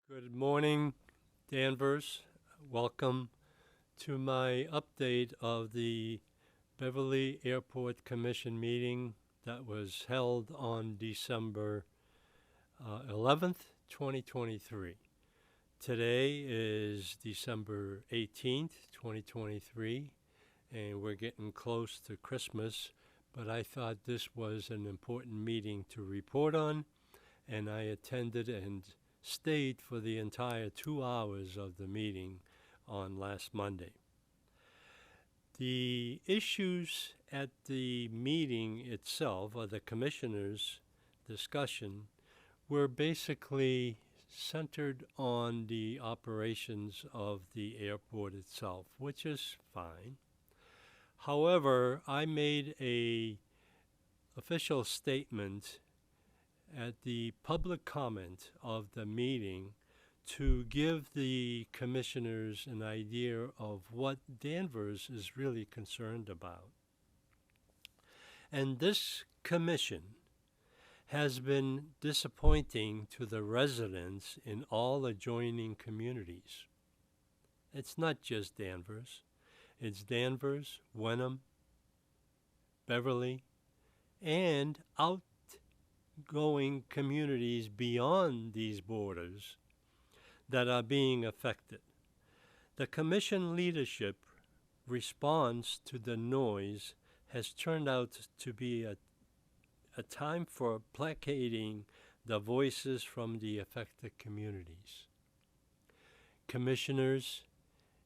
Good morning, Danvers. Welcome to my update of the Beverly Airport Commission meeting that was held on December 11th, 2023. Today is December 18th, 2023, and we're getting close to Christmas, but I thought this was an important meeting to report on, and I attended and stayed for the entire 2 hours of the meeting on last Monday. The issues at the meeting itself, or the commissioners' discussion, were basically centered on the operations of the airport itself, which is fine. However, I made a official statement at the public comment of the meeting to give the commissioners an idea of what Danvers is really concerned about. And this commission has been disappointing to the residents in all adjoining communities. It's not just Danvers. It's Danvers, Wenham, Beverly, and outgoing communities beyond these borders that are being affected. The commission leadership response to the noise has turned out to be a time for placating the voices from the affected communities. Commissioners,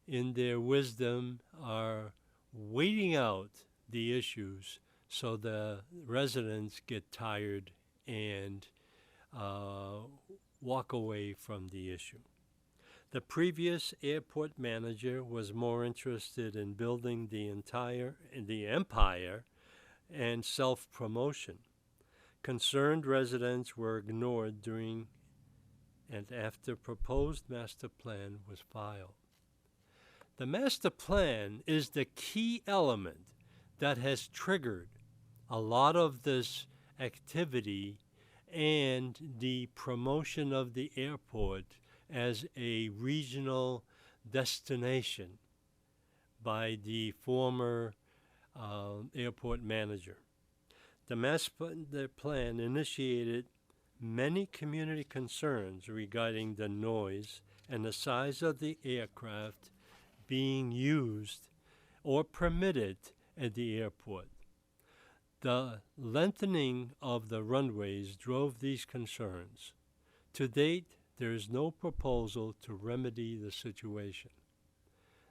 in their wisdom, are waiting out the issues so the residents get tired and walk away from the issue. The previous airport manager was more interested in building the empire and self-promotion. Concerned residents were ignored during and after proposed master plan was filed. The master plan is the key element that has triggered a lot of this activity and the promotion of the airport as a regional destination by the former airport manager. The master plan initiated many community concerns regarding the noise and the size of the aircraft being used or permitted at the airport. The lengthening of the runways drove these concerns. To date, there is no proposal to remedy the situation.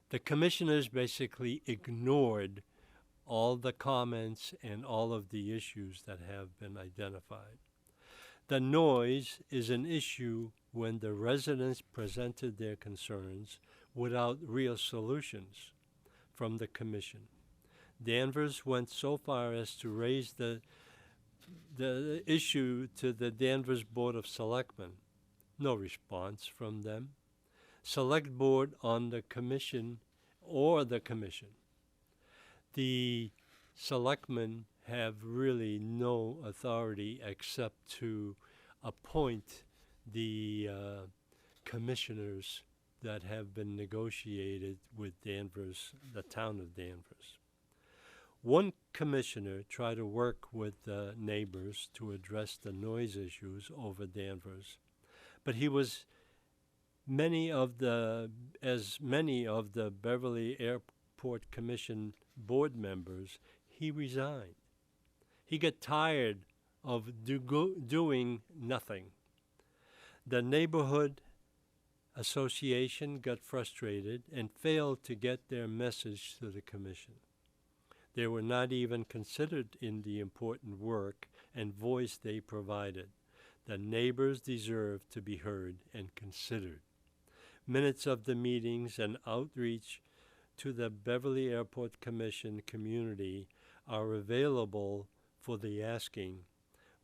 The commissioners basically ignored all the comments and all of the issues that have been identified. The noise is an issue when the residents presented their concerns without real solutions from the commission. Danvers went so far as to raise the issue to the Danvers Board of Selectmen. No response from them. Select board on the commission or the commission. The selectmen have really no authority except to appoint the commissioners that have been negotiated with Danvers, the town of Danvers. One commissioner tried to work with the neighbors to address the noise issues over Danvers, but as many of the Beverly Airport Commission board members, he resigned. He got tired of doing nothing. The neighborhood association got frustrated and failed to get their message to the commission. They were not even considered in the important work and voice they provided. The neighbors deserve to be heard and considered. Minutes of the meetings and outreach to the Beverly Airport Commission community are available for the asking.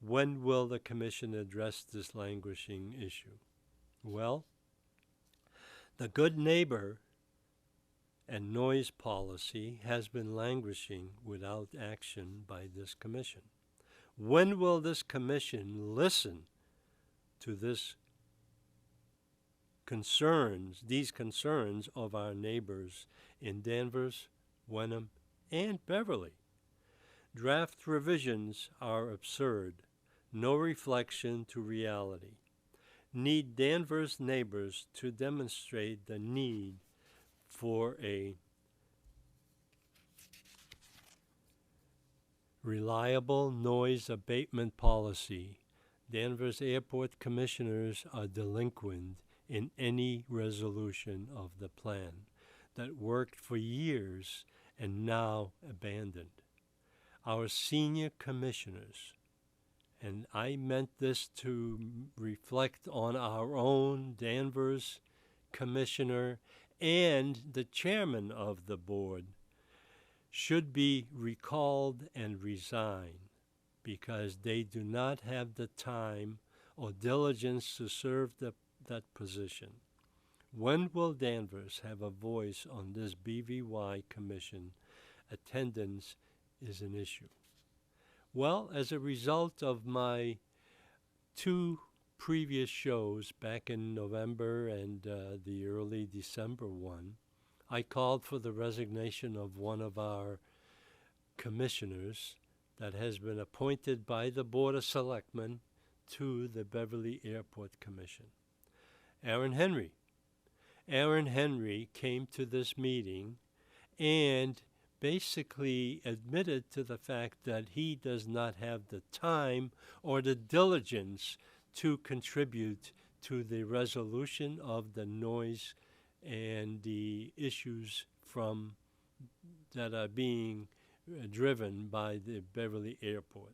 When will the commission address this languishing issue? Well, the good neighbor and noise policy has been languishing without action by this commission. When will this commission listen to this these concerns of our neighbors in Danvers, Wenham, and Beverly. Draft revisions are absurd, no reflection to reality. Need Danvers neighbors to demonstrate the need for a reliable noise abatement policy. Danvers Airport commissioners are delinquent in any resolution of the plan that worked for years and now abandoned. Our senior commissioners, and I meant this to reflect on our own Danvers commissioner and the chairman of the board, should be recalled and resign because they do not have the time or diligence to serve that position. When will Danvers have a voice on this BVY commission? Attendance is an issue. Well, as a result of my 2 previous shows back in November and the early December one, I called for the resignation of one of our commissioners that has been appointed by the Board of Selectmen to the Beverly Airport Commission. Aaron Henry. Aaron Henry came to this meeting and basically admitted to the fact that he does not have the time or the diligence to contribute to the resolution of the noise and the issues that are being driven by the Beverly Airport.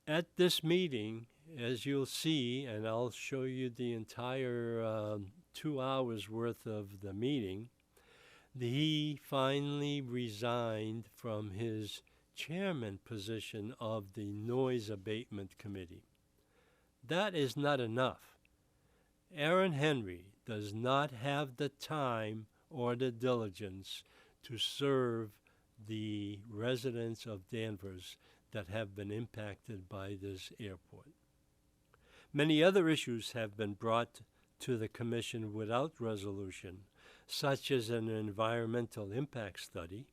At this meeting, as you'll see, and I'll show you the entire 2 hours worth of the meeting, he finally resigned from his chairman position of the Noise Abatement Committee. That is not enough. Aaron Henry does not have the time or the diligence to serve the residents of Danvers that have been impacted by this airport. Many other issues have been brought to the Commission without resolution, such as an environmental impact study,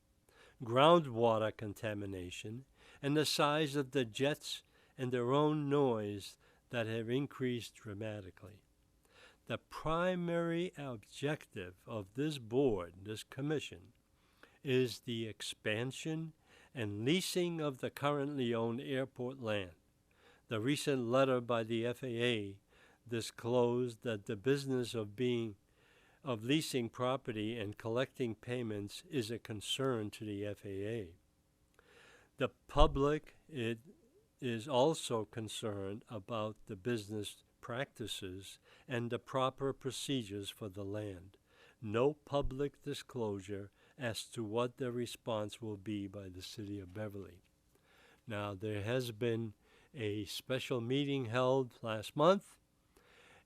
groundwater contamination, and the size of the jets and their own noise that have increased dramatically. The primary objective of this board, this commission, is the expansion and leasing of the currently owned airport land. The recent letter by the FAA disclosed that the business of leasing property and collecting payments is a concern to the FAA. The public is also concerned about the business practices and the proper procedures for the land. No public disclosure as to what the response will be by the City of Beverly. Now, there has been a special meeting held last month,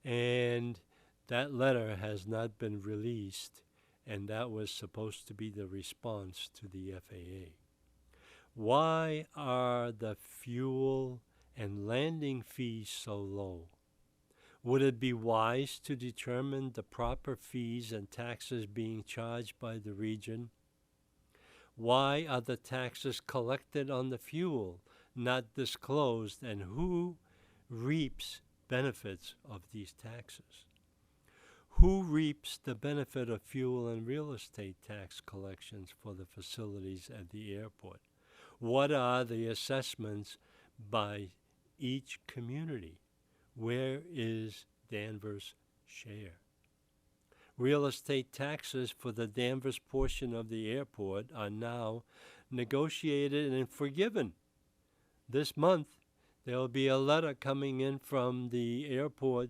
and that letter has not been released, and that was supposed to be the response to the FAA. Why are the fuel and landing fees so low? Would it be wise to determine the proper fees and taxes being charged by the region? Why are the taxes collected on the fuel not disclosed, and who reaps benefits of these taxes? Who reaps the benefit of fuel and real estate tax collections for the facilities at the airport? What are the assessments by each community? Where is Danvers' share? Real estate taxes for the Danvers portion of the airport are now negotiated and forgiven. This month, there will be a letter coming in from the airport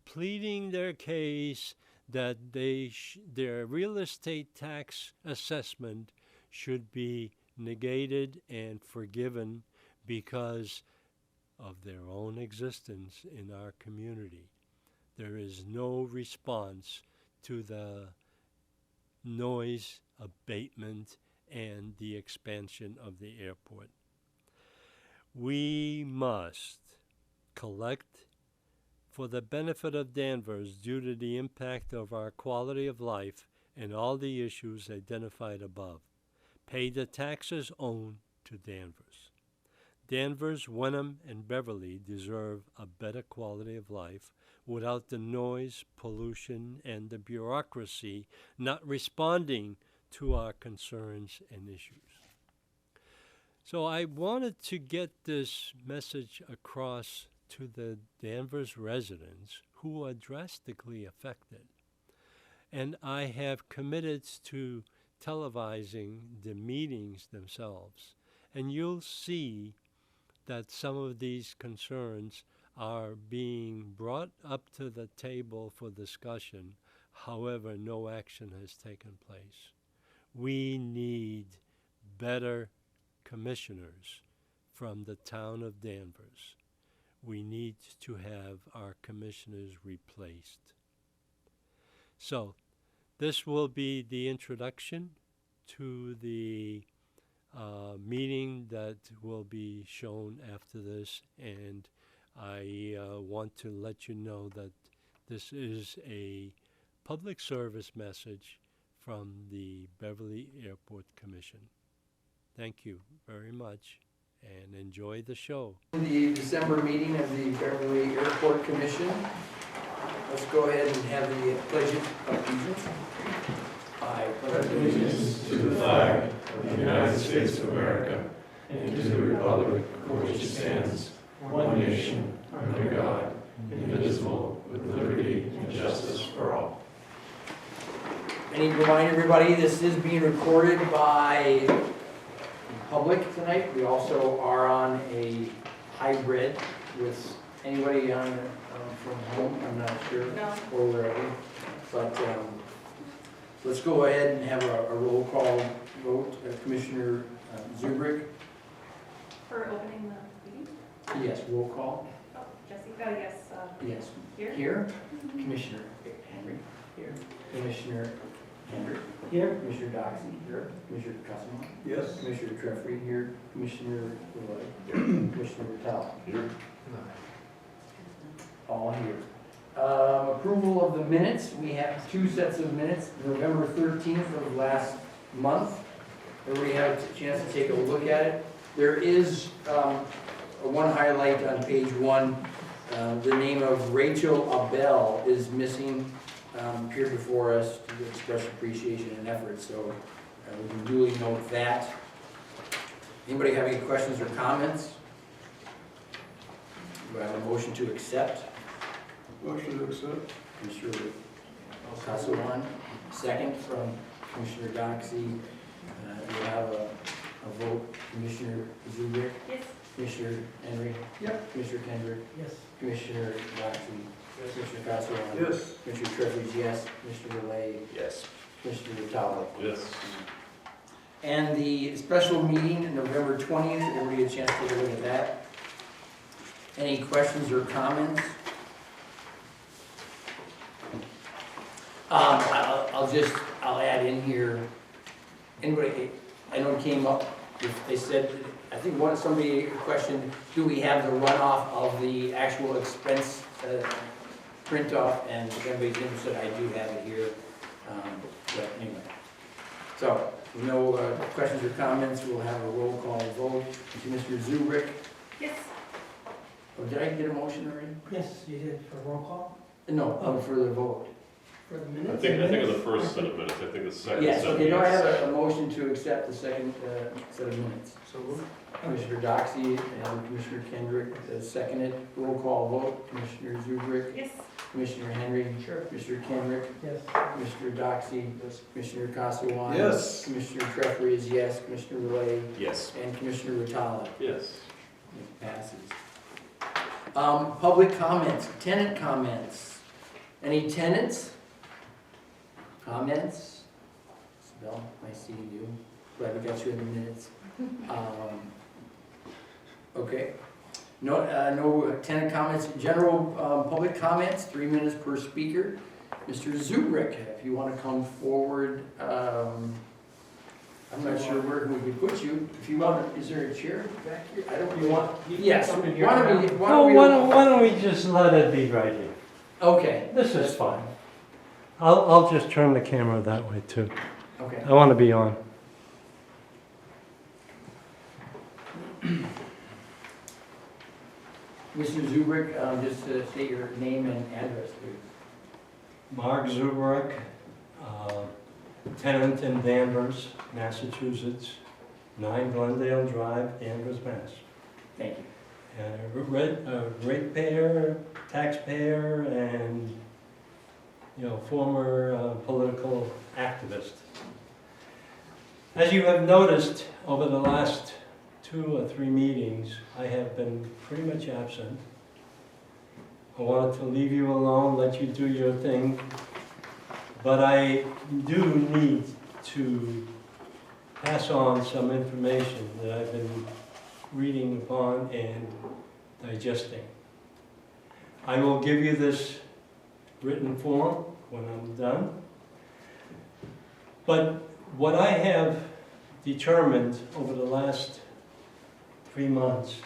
pleading their case that their real estate tax assessment should be negated and forgiven because of their own existence in our community. There is no response to the noise abatement and the expansion of the airport. We must collect for the benefit of Danvers due to the impact of our quality of life and all the issues identified above. Pay the taxes owed to Danvers. Danvers, Wenham, and Beverly deserve a better quality of life without the noise, pollution, and the bureaucracy not responding to our concerns and issues. So I wanted to get this message across to the Danvers residents who are drastically affected. And I have committed to televising the meetings themselves. And you'll see that some of these concerns are being brought up to the table for discussion. However, no action has taken place. We need better commissioners from the town of Danvers. We need to have our commissioners replaced. So, this will be the introduction to the meeting that will be shown after this, and I want to let you know that this is a public service message from the Beverly Airport Commission. Thank you very much, and enjoy the show. The December meeting of the Beverly Airport Commission. Let's go ahead and have the Pledge of Allegiance. I pledge allegiance to the flag of the United States of America and to the republic for which it stands, one nation, under God, indivisible, with liberty and justice for all. I need to remind everybody this is being recorded by the public tonight. We also are on a hybrid with anybody on from home, I'm not sure, No. or wherever. But let's go ahead and have a roll call vote. Commissioner Zuberek. For opening the meeting? Yes, roll call. Oh, Jessica, yes. Yes. Here? Here. Commissioner Henry. Here. Commissioner Hendrick. Here. Commissioner Doxey. Here. Commissioner Cussman. Yes. Commissioner Treffry. Here. Commissioner Roy. Here. Commissioner Vitale. Here. All here. Approval of the minutes. We have two sets of minutes. November 13th of last month. Everybody had a chance to take a look at it. There is one highlight on page 1. The name of Rachel Abel is missing. Appeared before us to express appreciation and effort, so we can duly note that. Anybody have any questions or comments? Do I have a motion to accept? Motion to accept. Commissioner Casawan, second from Commissioner Doxey. We'll have a vote. Commissioner Zuberek, Yes. Commissioner Henry. Yep. Commissioner Kendrick. Yes. Commissioner Doxey. Commissioner Casawan. Yes. Commissioner Treffry, yes. Commissioner Relay. Yes. Commissioner Vitale. Yes. And the special meeting, November 20th, everybody get a chance to take a look at that. Any questions or comments? I'll add in here, anybody, I know it came up, they said, I think somebody questioned, do we have the runoff of the actual expense print off? And if anybody's interested, I do have it here. But anyway, so no questions or comments. We'll have a roll call vote. Mr. Zuberek. Yes. Oh, did I get a motion already? Yes, you did for roll call, No, for the vote. for the I minutes. think of the first set of minutes, I think the second Yes, set of okay, do I have minutes. a motion to accept the second set of minutes? So moved. Commissioner Doxey and Commissioner Kendrick seconded. Roll call vote. Commissioner Zuberek, Yes. Commissioner Henry. Sure. Commissioner Kendrick, Yes. Commissioner Doxey, Commissioner Casawan. Yes. Commissioner Treffry is yes. Commissioner Relay Yes. and Commissioner Vitale. Yes. It passes. Public comments, tenant comments. Any tenants? Comments? Bill, nice seeing you. Glad we got you in the minutes. Okay. No tenant comments. General public comments, 3 minutes per speaker. Mr. Zuberek, if you want to come forward, I'm not sure where we could put you. If you want, is there a chair back here? I don't. You want? Yes. Come in here Why don't we, now? why No, don't we? why don't we just let it be right here? Okay. This is fine. I'll just turn the camera that way too. Okay. I want to be on. Mr. Zubrick, just state your name and address, please. Mark Zuberek, tenant in Danvers, Massachusetts, 9 Glendale Drive, Danvers, Mass. Thank you. And a ratepayer, taxpayer, and, former political activist. As you have noticed over the last 2 or 3 meetings, I have been pretty much absent. I wanted to leave you alone, let you do your thing, but I do need to pass on some information that I've been reading upon and digesting. I will give you this written form when I'm done. But what I have determined over the last 3 months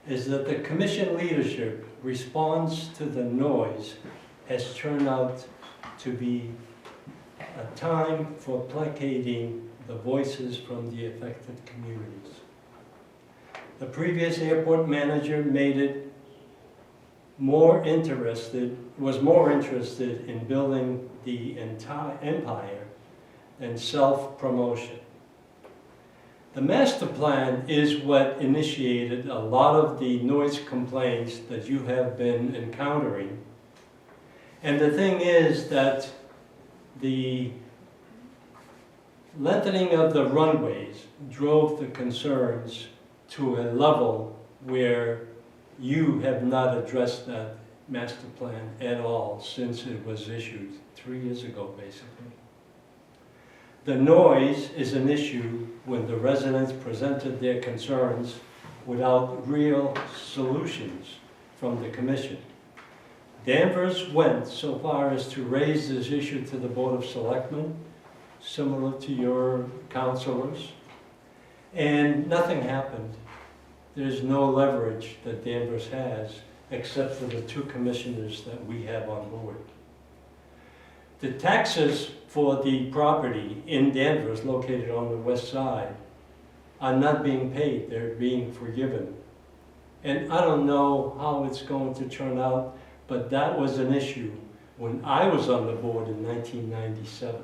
is that the commission leadership response to the noise has turned out to be a time for placating the voices from the affected communities. The previous airport manager was more interested in building the entire empire than self-promotion. The master plan is what initiated a lot of the noise complaints that you have been encountering. And the thing is that the lengthening of the runways drove the concerns to a level where you have not addressed that master plan at all since it was issued 3 years ago, basically. The noise is an issue when the residents presented their concerns without real solutions from the commission. Danvers went so far as to raise this issue to the Board of Selectmen, similar to your councilors, and nothing happened. There's no leverage that Danvers has except for the 2 commissioners that we have on board. The taxes for the property in Danvers, located on the west side, are not being paid. They're being forgiven. And I don't know how it's going to turn out, but that was an issue when I was on the board in 1997.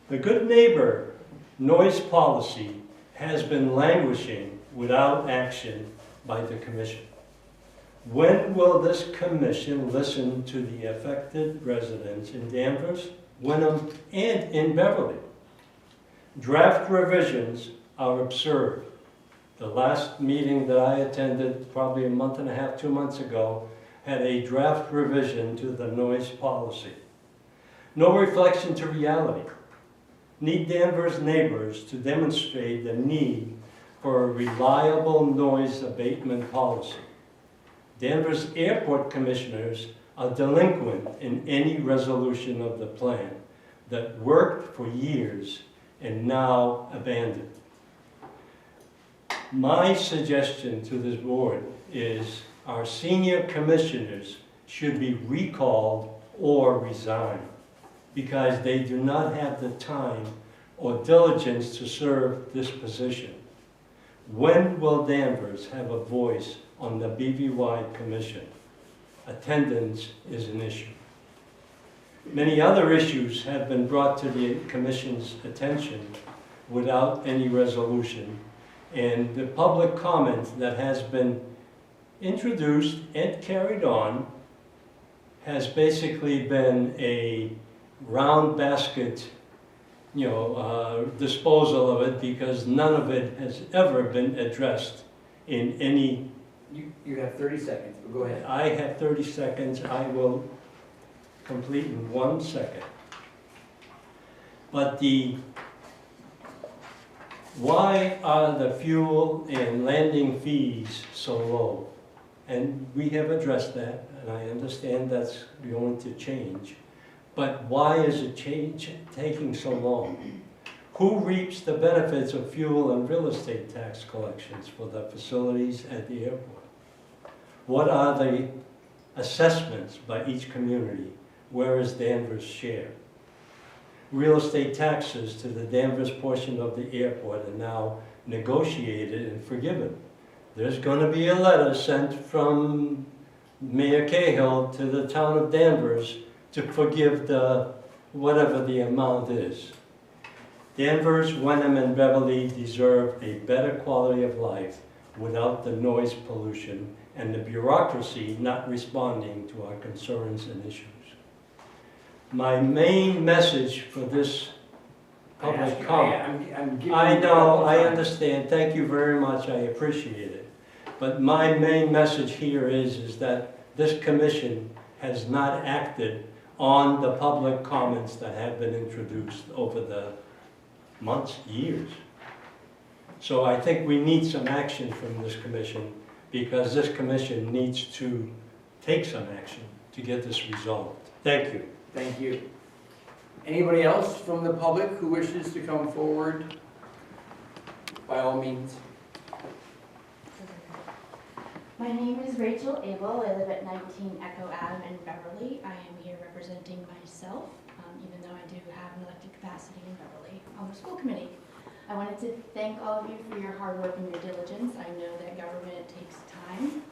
The good neighbor noise policy has been languishing without action by the commission. When will this commission listen to the affected residents in Danvers, Wyndham, and in Beverly? Draft revisions are absurd. The last meeting that I attended, probably a month and a half, 2 months ago, had a draft revision to the noise policy. No reflection to reality. Need Danvers neighbors to demonstrate the need for a reliable noise abatement policy. Danvers airport commissioners are delinquent in any resolution of the plan that worked for years and now abandoned. My suggestion to this board is our senior commissioners should be recalled or resign because they do not have the time or diligence to serve this position. When will Danvers have a voice on the BVY Commission? Attendance is an issue. Many other issues have been brought to the Commission's attention without any resolution, and the public comment that has been introduced and carried on has basically been a round basket disposal of it because none of it has ever been addressed in any. You have 30 seconds, but go ahead. I have 30 seconds. I will complete in 1 second. But why are the fuel and landing fees so low? And we have addressed that, and I understand that's going to change. But why is it taking so long? Who reaps the benefits of fuel and real estate tax collections for the facilities at the airport? What are the assessments by each community? Where is Danvers' share? Real estate taxes to the Danvers portion of the airport are now negotiated and forgiven. There's going to be a letter sent from Mayor Cahill to the town of Danvers to forgive whatever the amount is. Danvers, Wenham, and Beverly deserve a better quality of life without the noise pollution and the bureaucracy not responding to our concerns and issues. My main message for this public comment, I know, I understand, thank you very much, I appreciate it. But my main message here is that this commission has not acted on the public comments that have been introduced over the months, years. So I think we need some action from this commission, because this commission needs to take some action to get this resolved. Thank you. Thank you. Anybody else from the public who wishes to come forward? By all means. My name is Rachel Abel. I live at 19 Echo Ave in Beverly. I am here representing myself, even though I do have an elected capacity in Beverly on the school committee. I wanted to thank all of you for your hard work and your diligence. I know that government takes time.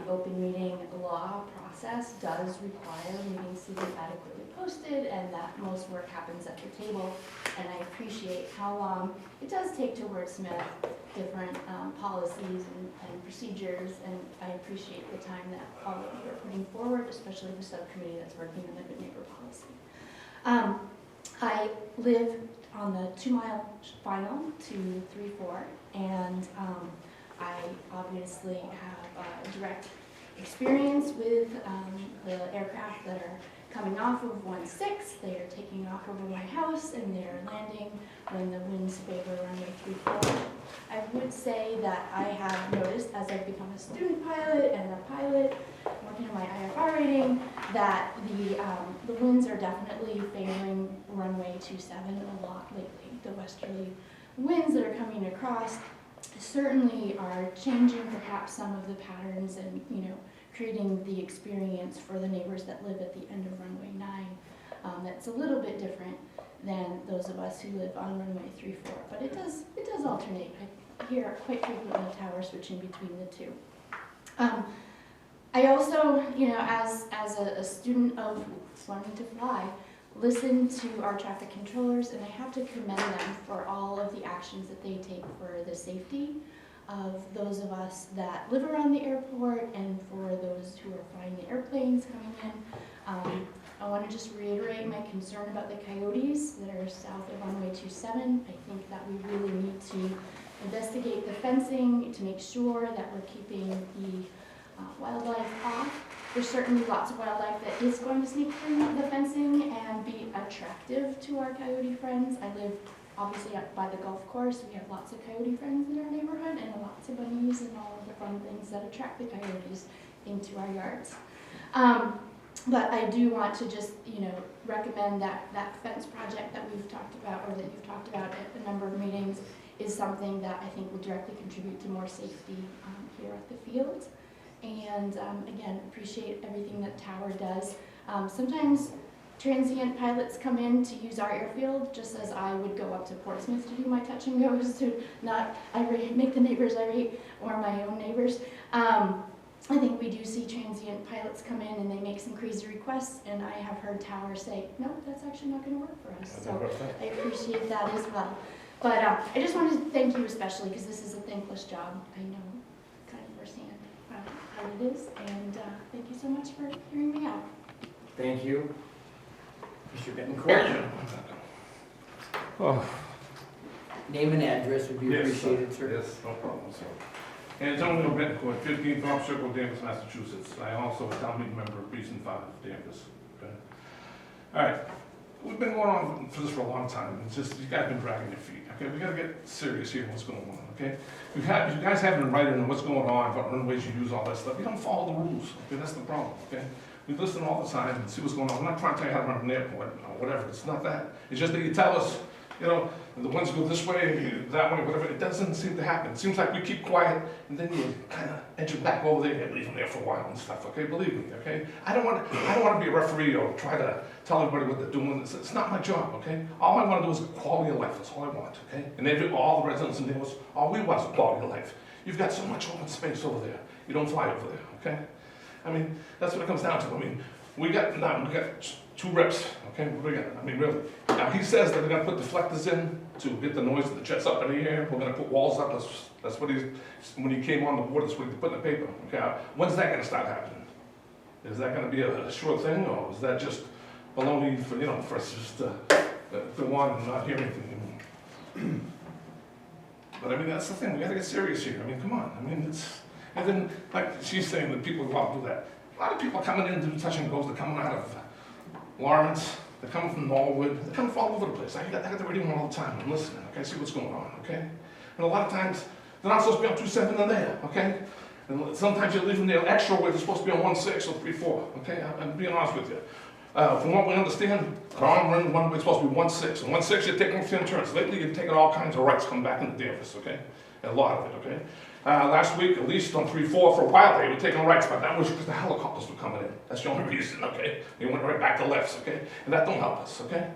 The open meeting law process does require meetings to be adequately posted, and that most work happens at the table. And I appreciate how long it does take to wordsmith different policies and procedures, and I appreciate the time that all of you are putting forward, especially the subcommittee that's working on the good neighbor policy. I live on the 2-mile final 234, and I obviously have direct experience with the aircraft that are coming off of 16. They are taking off over my house, and they are landing when the winds favor runway 34. I would say that I have noticed as I've become a student pilot and a pilot working on my IFR rating that the winds are definitely favoring runway 27 a lot lately. The westerly winds that are coming across certainly are changing perhaps some of the patterns and, creating the experience for the neighbors that live at the end of runway 9. That's a little bit different than those of us who live on runway 34, but it does alternate. I hear quite frequently tower switching between the two. I also, as a student of learning to fly, listen to our traffic controllers, and I have to commend them for all of the actions that they take for the safety of those of us that live around the airport and for those who are flying the airplanes coming in. I want to just reiterate my concern about the coyotes that are south of runway 27. I think that we really need to investigate the fencing to make sure that we're keeping the wildlife off. There's certainly lots of wildlife that is going to sneak through the fencing and be attractive to our coyote friends. I live obviously up by the golf course. We have lots of coyote friends in our neighborhood and lots of bunnies and all of the fun things that attract the coyotes into our yards. But I do want to just, recommend that fence project that we've talked about, or that you've talked about at a number of meetings, is something that I think will directly contribute to more safety here at the field. And again, appreciate everything that Tower does. Sometimes transient pilots come in to use our airfield, just as I would go up to Portsmouth to do my touch and goes to not make the neighbors irate or my own neighbors. I think we do see transient pilots come in and they make some crazy requests, and I have heard Tower say, no, that's actually not going to work for us. So I appreciate that as well. But I just wanted to thank you especially, because this is a thankless job. I know kind of firsthand how it is, and thank you so much for hearing me out. Thank you. Mr. Bettencourt. Oh, Name and address would be Yes, appreciated, sir. Yes, no problem, sir. Antonio Bettencourt, 15 Farm Circle, Danvers, Massachusetts. I also a town meeting member of Precinct 5 of Danvers. Okay. All right, we've been going on for this for a long time. It's just, you guys have been dragging your feet. Okay, we got to get serious here. What's going on? Okay, you guys haven't been writing on what's going on, what runways you use, all that stuff. You don't follow the rules. Okay, that's the problem. Okay, We listen all the time and see what's going on. I'm not trying to tell you how to run an airport or whatever. It's not that. It's just that you tell us, you know, the ones go this way, that way, whatever. It doesn't seem to happen. It seems like we keep quiet and then you kind of edge it back over there and leave them there for a while and stuff. Okay, believe me. Okay, I don't want to be a referee or try to tell everybody what they're doing. It's not my job. Okay, all I want to do is quality of life. That's all I want. Okay, and all the residents in Danvers, all we want is quality of life. You've got so much open space over there. You don't fly over there. Okay, I mean that's what it comes down to. I mean we got 2 reps. Okay, what do we got? I mean really. Now he says that they're going to put deflectors in to get the noise of the jets up in the air. We're going to put walls up. That's what when he came on the board, that's what he put in the paper. Okay, when's that going to start happening? Is that going to be a sure thing, or is that just baloney for us just to go on and not hear anything anymore? But I mean that's the thing. We got to get serious here. I mean, come on. I mean and then like she's saying that people go out and do that. A lot of people are coming in to do touch and goes. They're coming out of Lawrence. They're coming from Norwood. They're coming from all over the place. I got the radio on all the time. I'm listening. Okay, see what's going on. Okay, and a lot of times they're not supposed to be on 27 in there. Okay, and sometimes you leave them there extra where they're supposed to be on 16 or 34. Okay, I'm being honest with you. From what we understand, one way it's supposed to be 16. And 16 you're taking 10 turns. Lately you've taken all kinds of rights coming back into Danvers. Okay, a lot of it. Okay. Last week, at least on 3-4, for a while they were taking rights, but that was because the helicopters were coming in. That's the only reason, okay? They went right back to lefts, okay? And that don't help us, okay?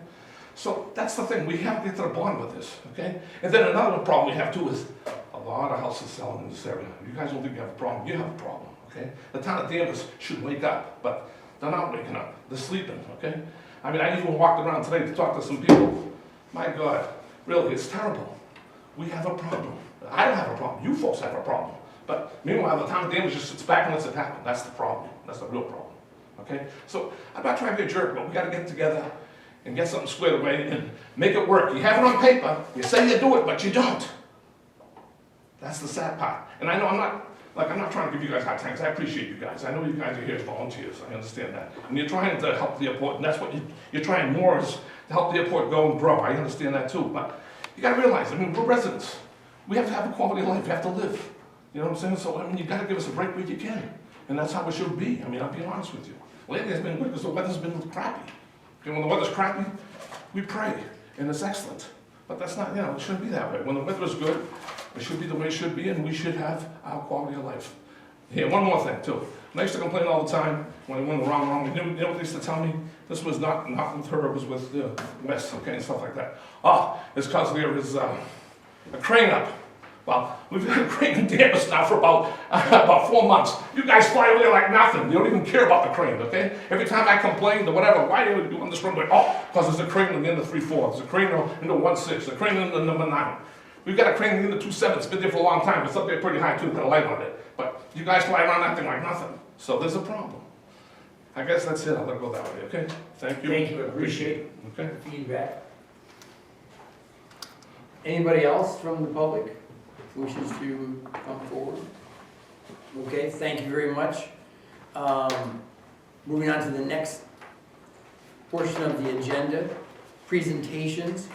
So that's the thing, we have to get to the bottom of this, okay? And then another problem we have too is a lot of houses selling in this area. You guys don't think you have a problem, you have a problem, okay? The town of Danvers should wake up, but they're not waking up, they're sleeping, okay? I mean, I even walked around today to talk to some people. My God, really, it's terrible. We have a problem. I don't have a problem. You folks have a problem. But meanwhile, the town of Danvers just sits back and lets it happen. That's the problem. That's the real problem. Okay? So I'm not trying to be a jerk, but we got to get together and get something squared away and make it work. You have it on paper. You say you do it, but you don't. That's the sad part. And I know I'm not trying to give you guys hard times. I appreciate you guys. I know you guys are here as volunteers. I understand that. And you're trying to help the airport, and that's what you're trying more is to help the airport go and grow. I understand that too. But you got to realize, I mean, we're residents. We have to have a quality of life. We have to live. You know what I'm saying? So, I mean, you got to give us a break where you can. And that's how it should be. I mean, I'll be honest with you. Lately it's been good because the weather's been crappy. And when the weather's crappy, we pray. And it's excellent. But that's not, it shouldn't be that way. When the weather's good, it should be the way it should be, and we should have our quality of life. Here, one more thing, too. And I used to complain all the time when I went the wrong. You know what they used to tell me? This was not with her, it was with Wes, okay, and stuff like that. Oh, it's because there is a crane up. Well, we've had a crane in Danvers now for about 4 months. You guys fly over there like nothing. You don't even care about the crane, okay? Every time I complain or whatever, why are you on this runway? Oh, because there's a crane in the end of 3-4. There's a crane in the 16. A crane in the number 9. We've got a crane in the 27. It's been there for a long time. It's up there pretty high too, got a light on it. But you guys fly around acting like nothing. So there's a problem. I guess that's it. I'll let it go that way, okay? Thank you. Thank you, I appreciate Okay. the feedback. Anybody else from the public wishes to come forward? Okay, thank you very much. Moving on to the next portion of the agenda, presentations,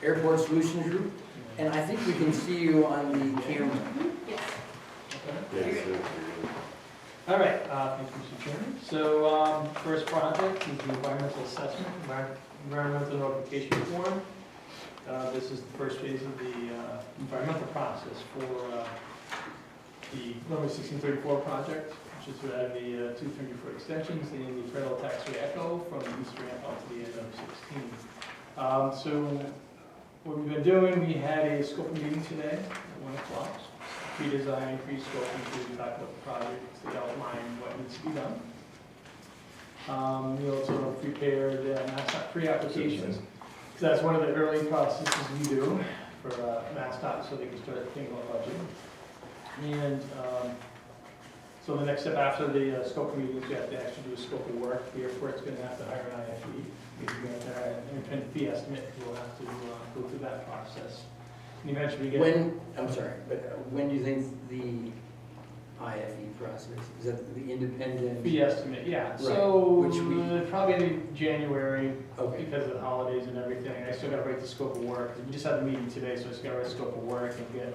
Airport Solutions Group. And I think we can see you on the camera. Yes. Yes, All right, thank you, Mr. Chairman. So, first project is the environmental assessment, environmental notification form. This is the first phase of the environmental process for the number 1634 project, which is to add the 2 30-foot extensions and the trail taxiway echo from the east ramp out to the end of 16. So what we've been doing, we had a scoping meeting today at 1 o'clock. Pre-design, pre-scoping, to talk about the project, to outline what needs to be done. We also prepared pre-applications. So that's one of the early processes we do for MassDOT, so they can start thinking about budget. And so the next step after the scope meetings, we have to actually do a scope of work. The airport's going to have to hire an IFE. We're going to have an independent fee estimate. We'll have to go through that process. And eventually get... When do you think the IFE process, is that the independent? Fee estimate, yeah. Right. So Which we... probably January, Okay. because of the holidays and everything. I still got to write the scope of work. We just had a meeting today, so I just got to write the scope of work and get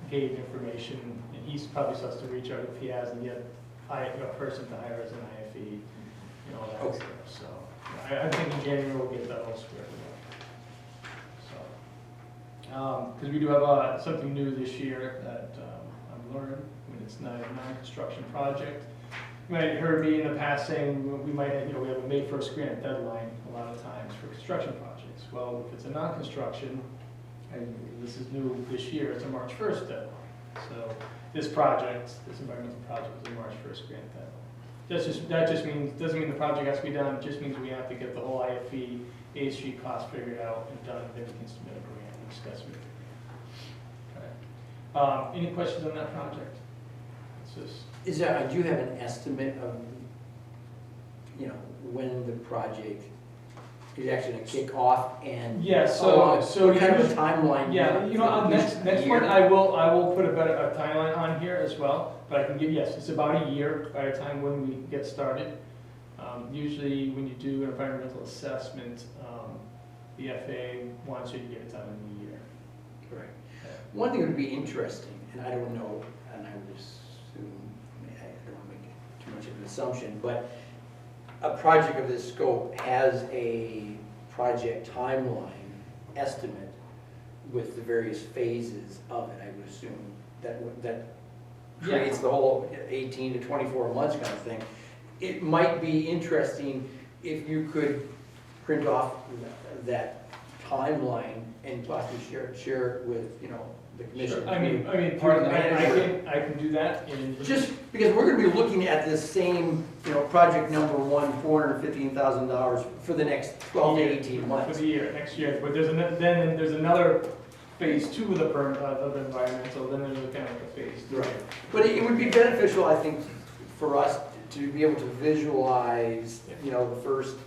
Gabe information. And he's probably supposed to reach out if he hasn't yet person to hire as an IFE, you know, all that Okay. stuff, so. I'm thinking January we'll get that all squared away. So, because we do have something new this year that I've learned, when it's not a non-construction project. You might have heard me in the past saying we might, you know, we have a May 1st grant deadline a lot of times for construction projects. Well, if it's a non-construction, and this is new this year, it's a March 1st deadline. So this project, this environmental project is a March 1st grant deadline. That just means, doesn't mean the project has to be done, it just means we have to get the whole IFE, A Street cost figured out and done, then we can submit a grant and discuss it. Okay. Any questions on that project? It's just, Do you have an estimate of, you know, when the project is actually gonna kick off and? yeah, So so. what kind of a timeline? Yeah, you know, on next one, I will put a timeline on here as well, but I can give, yes, it's about a year by the time when we get started. Usually when you do an environmental assessment, the FAA wants you to get it done in a year. Right. One thing that would be interesting, and I don't know, and I would assume, I don't want to make too much of an assumption, but a project of this scope has a project timeline estimate with the various phases of it, I would assume. That creates the whole 18 to 24 months kind of thing. It might be interesting if you could print off that timeline and possibly share it with, you know, the commission. Sure. I mean, part of I can do that in. Just because we're gonna be looking at this same, you know, project number one, $415,000 for the next 12 to 18 For months. the year, next year, but then there's another phase two of the of the environmental, then there's kind of a phase three. Right. But it would be beneficial, I think, for us to be able to visualize, you know, the first,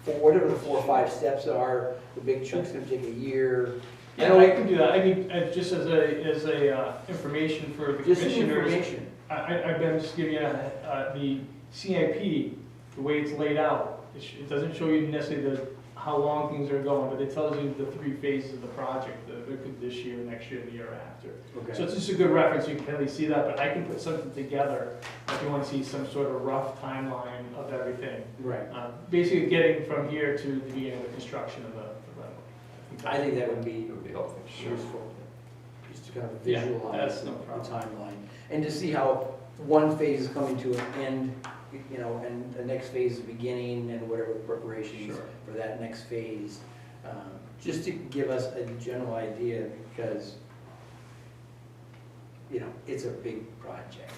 whatever the 4 or 5 steps are, the big chunk's gonna take a year. Yeah, I can do that. I mean, just as a information for the Just commissioners. information. I've been just giving you the CIP, the way it's laid out. It doesn't show you necessarily how long things are going, but it tells you the 3 phases of the project, this year, next year, and the year after. So Okay. it's just a good reference, you can at least see that, but I can put something together if you want to see some sort of rough timeline of everything. Right. Basically getting from here to the beginning of the construction of the runway. I think that would be helpful. useful, just to kind of Yeah, visualize that's the no problem. timeline. And to see how one phase is coming to an end, you know, and the next phase is beginning, and whatever the preparations Sure. for that next phase. Just to give us a general idea, because, you know, it's a big project.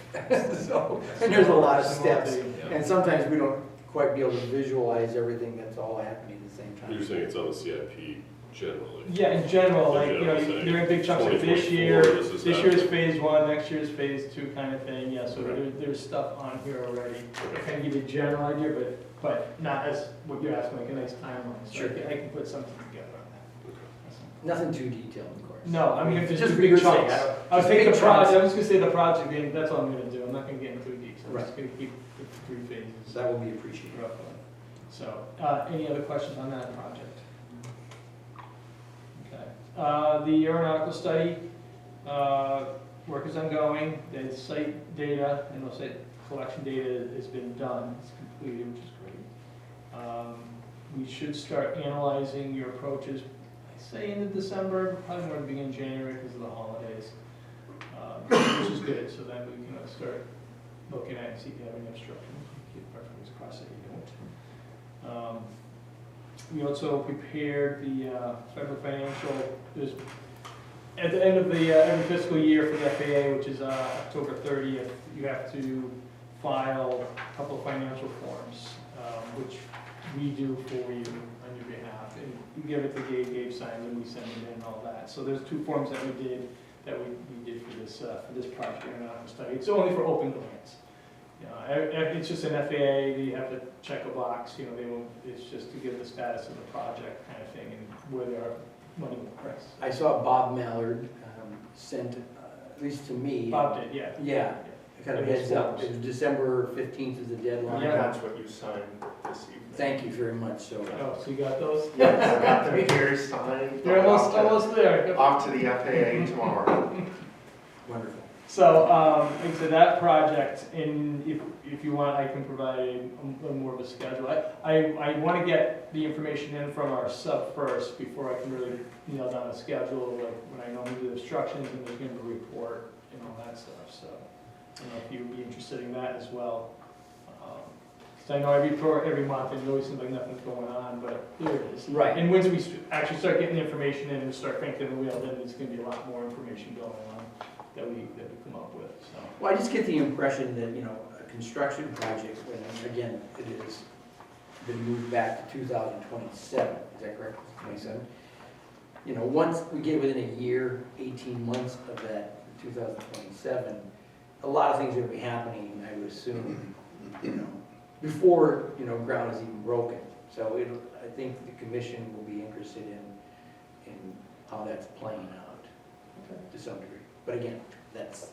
So, and there's a lot of steps, and sometimes we don't quite be able to visualize everything that's all happening at the same time. You're saying it's on the CIP generally? Yeah, in general, like, you know, General, say, they're in big chunks, like this 2024, year, this is this year's that. phase 1, next year's phase 2 kind of thing, yeah, so Right. there's stuff on here already. I kind of give you a general idea, but not as what you're asking, like a nice timeline, so Sure. I can put something together on Nothing too detailed, of course. that. No, I mean, if it's Just just for big your sake, chunks. I don't- I was just thinking big the project, chunks. I was gonna say the project being, that's all I'm gonna do, I'm not gonna get into deep, so I'm just Right. gonna keep the 3 phases. That will be appreciated. Roughly. So, any other questions on that project? Okay. The aeronautical study, work is ongoing, the site data, and the site collection data has been done, it's completed, which is great. We should start analyzing your approaches, I say end of December, probably more to begin January because of the holidays, which is good, so then we can start looking at and see if you have any obstructions, keep our fingers crossed that you don't. We also prepared the federal financial, at the end of the every fiscal year for the FAA, which is October 30th, you have to file a couple of financial forms, which we do for you on your behalf. And you give it to Gabe signs, and we send it in and all that. So there's 2 forms that we did for this project, aeronautical study. It's only for open grants. You know, it's just an FAA, you have to check a box, you know, they won't, it's just to give the status of the project kind of thing and where their money will press. I saw Bob Mallard sent, at least to me. Bob did, yeah. Yeah, kind of heads up, it was December 15th is the deadline. Yeah. That's what you signed this evening. Thank you very much, so. Oh, so you got those? Yes, I got them here signed. You're almost there. Off to the FAA tomorrow. Wonderful. So, like I said, that project, and if you want, I can provide a more of a schedule. I want to get the information in from our sub first before I can really nail down a schedule, like when I know the instructions and there's going to be a report and all that stuff, so. I don't know if you would be interested in that as well. So I know every month, and it always seems like nothing's going on, but there it is. Right. And once we actually start getting the information in and start cranking the wheel, then there's gonna be a lot more information going on that we come up with, so. Well, I just get the impression that, a construction project, when, again, it has been moved back to 2027, is that correct, 27? Once we get within a year, 18 months of that 2027, a lot of things are gonna be happening, I would assume, before, ground is even broken. So I think the commission will be interested in how that's playing out to some degree. But again, that's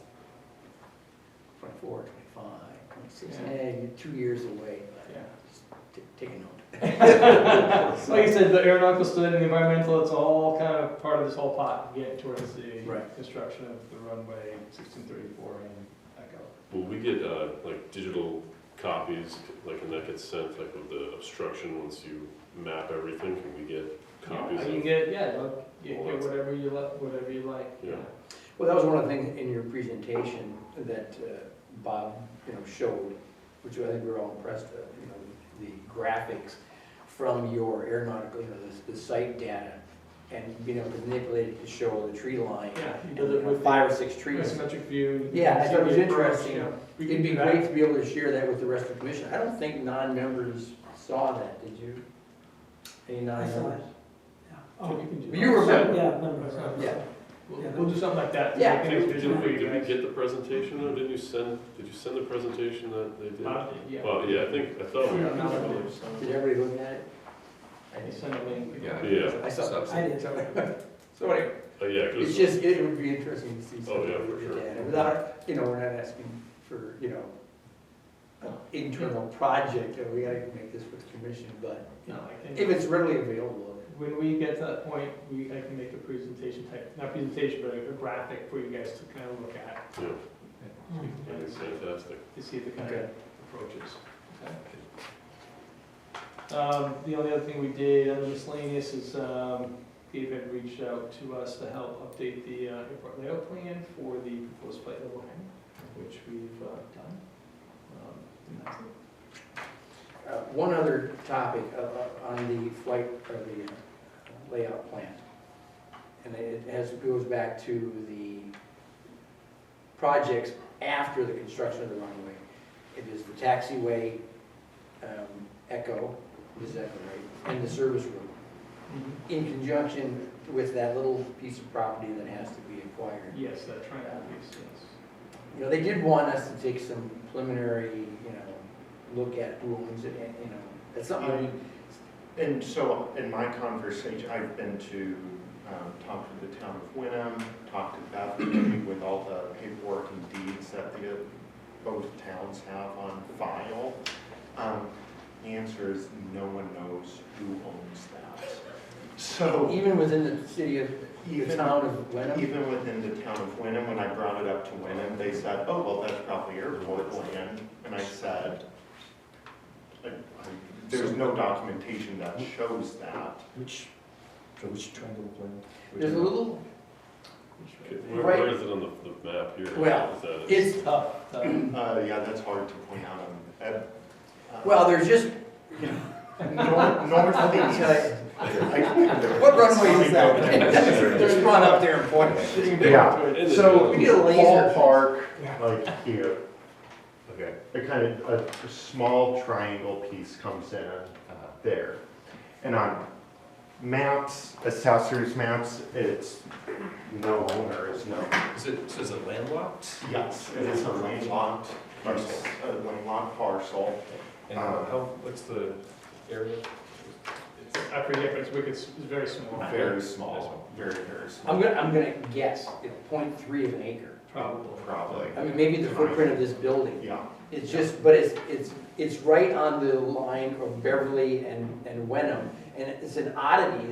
24, 25, 26, Yeah. you're 2 years away, but Yeah. just take a note. Like you said, the aeronautical study and the environmental, it's all kind of part of this whole pot, getting towards the Right. construction of the runway 1634 and Echo. Will we get, like, digital copies, like, and that gets sent, like, with the obstruction, once you map everything, can we get copies You can of? get, get whatever you like. Yeah. Well, that was one of the things in your presentation that Bob, showed, which I think we were all impressed with, the graphics from your aeronautical, the site data, and being able to manipulate it to show the tree line. Yeah, he And, does it with 5 or 6 trees. isometric view. Yeah, I thought it was see the approach, interesting. yeah. We can It'd be do that. great to be able to share that with the rest of the commission. I don't think non-members saw that, did you? Any non-members? Oh, we can do But that. you were member. Yeah, member. Yeah. We'll do something like that. Yeah. Make it visual for you Did we guys. get the presentation, though? Did you send the presentation that they did? Yeah. Well, yeah, I thought we Yeah, were. now we'll do something. Did everybody look at it? I send a link. Yeah. I saw it. I did. So anyway, Yeah, it's because, just, it would be interesting to see Oh, yeah, something for like sure. that. And without, we're not asking for, an internal project, we gotta make this for the commission, but No, I if can, it's readily available. when we get to that point, I can make a presentation type, not presentation, but a graphic for you guys to kind of look at. yeah, So you can that'd be fantastic. to see the kind Okay. of approaches. The only other thing we did under miscellaneous is, Dave had reached out to us to help update the airport layout plan for the proposed flight level hangar, which we've done. And that's it. One other topic on the flight, or the layout plan, and goes back to the projects after the construction of the runway. It is the taxiway, Echo, is that right, and the service room, in conjunction with that little piece of property that has to be acquired. Yes, that triangle piece, yes. They did want us to take some preliminary, look at who owns it, and, that's something. And so in my conversation, I've been to talk to the town of Wynnum, talk to Beverly with all the paperwork and deeds that both towns have on file. The answer is no one knows who owns that. So Even within the city of, the town of Wenham? even within the town of Wynnum, when I brought it up to Wynnum, they said, oh, well, that's probably airport land. And I said, there's no documentation that shows that. Which triangle plan? There's a little, Where is it on the map here? Well, Is that it? it's, Tough. Yeah, that's hard to point out on. well, there's just, Northeast. what runway is that? Just run up there and point. Yeah, so We need a laser. ballpark, like here. Okay. A kind of, a small triangle piece comes in there. And on maps, assessor's maps, it's no owner is known. Is it landlocked? Yes, it is a landlocked parcel. A landlocked parcel. And what's the area? I forget, but it's very small. Very small, very, very small. I'm gonna guess, it's 0.3 of an acre. Probably. Probably, I mean, maybe the footprint of this building. yeah. It's just, but it's right on the line of Beverly and Wenham, and it's an oddity,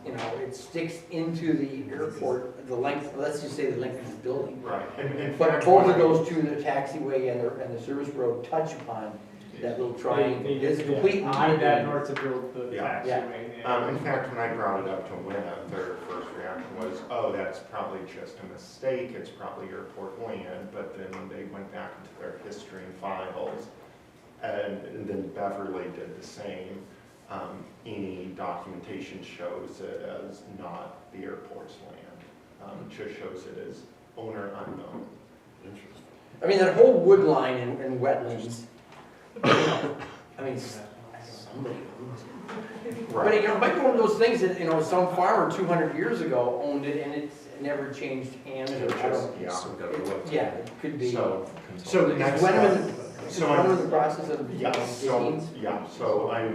you know, it sticks into the airport, the length, let's just say the length of the building. Right, and in But fact, both when of I- those two, the taxiway and the service road, touch upon that little triangle. They It's just, complete need oddity. that in order to build the Yeah. taxiway. Yeah. In fact, when I brought it up to Winna, their first reaction was, oh, that's probably just a mistake, it's probably airport land, but then they went back into their history and files, and then Beverly did the same. Any documentation shows it as not the airport's land, just shows it as owner unknown. Interesting. I mean, that whole wood line and wetlands, I mean, somebody owns it. But you know, it might be one of those things that, you know, some farmer 200 years ago owned it and it's never changed hands or I don't. Yeah, it could be. So So next is Wenham, step- is so Wenham I'm- in the process of Yes, digging? so I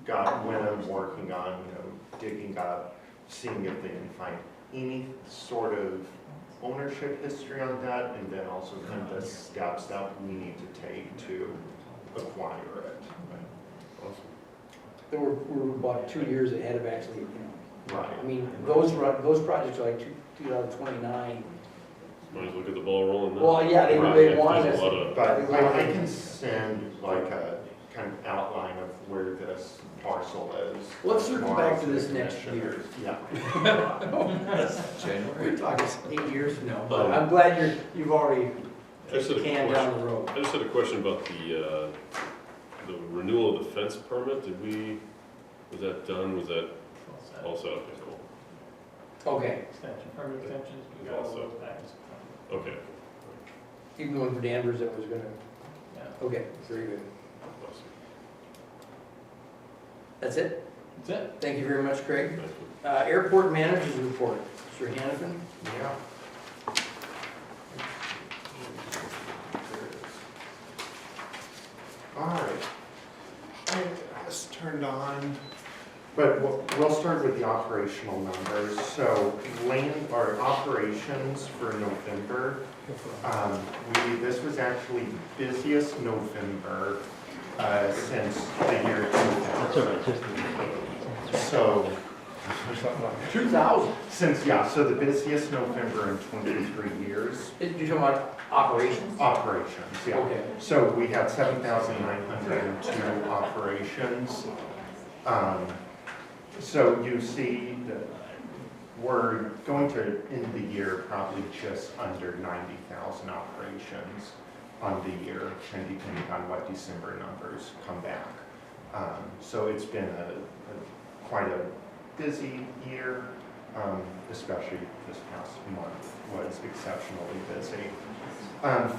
got Winna working on, digging up, seeing if they can find any sort of ownership history on that, and then also kind of the steps that we need to take to acquire it. Awesome. Then we're about 2 years ahead of actually, you know, Right. I mean, those projects are like 2029. Might as well get the ball rolling now. Well, yeah, they There's want a us. lot of- But I can send like a kind of outline of where this parcel is. Let's circle back to this the next year. Yeah. We're talking 8 years from now, but I'm glad you've already I just had kicked the a can question. down the road. I just had a question about the renewal of the fence permit. Was that done? Was that All set. all set? Okay, cool. Okay, Extension, permit extensions, we got all those back. Okay. even the one for Danvers that was gonna, Yeah. okay, very good. Awesome. That's it? That's it. Thank you very much, Craig. Thank you. Airport managers report, Mr. Hannafin? Yeah. All right. It's turned on. But we'll start with the operational numbers. So our operations for November, this was actually the busiest November since the year 2000. So 2,000. so the busiest November in 23 years. You're talking about operations? Operations, yeah. Okay. So we had 7,902 operations. So you see that we're going to end the year probably just under 90,000 operations on the year, and depending on what December numbers come back. So it's been quite a busy year, especially this past month was exceptionally busy.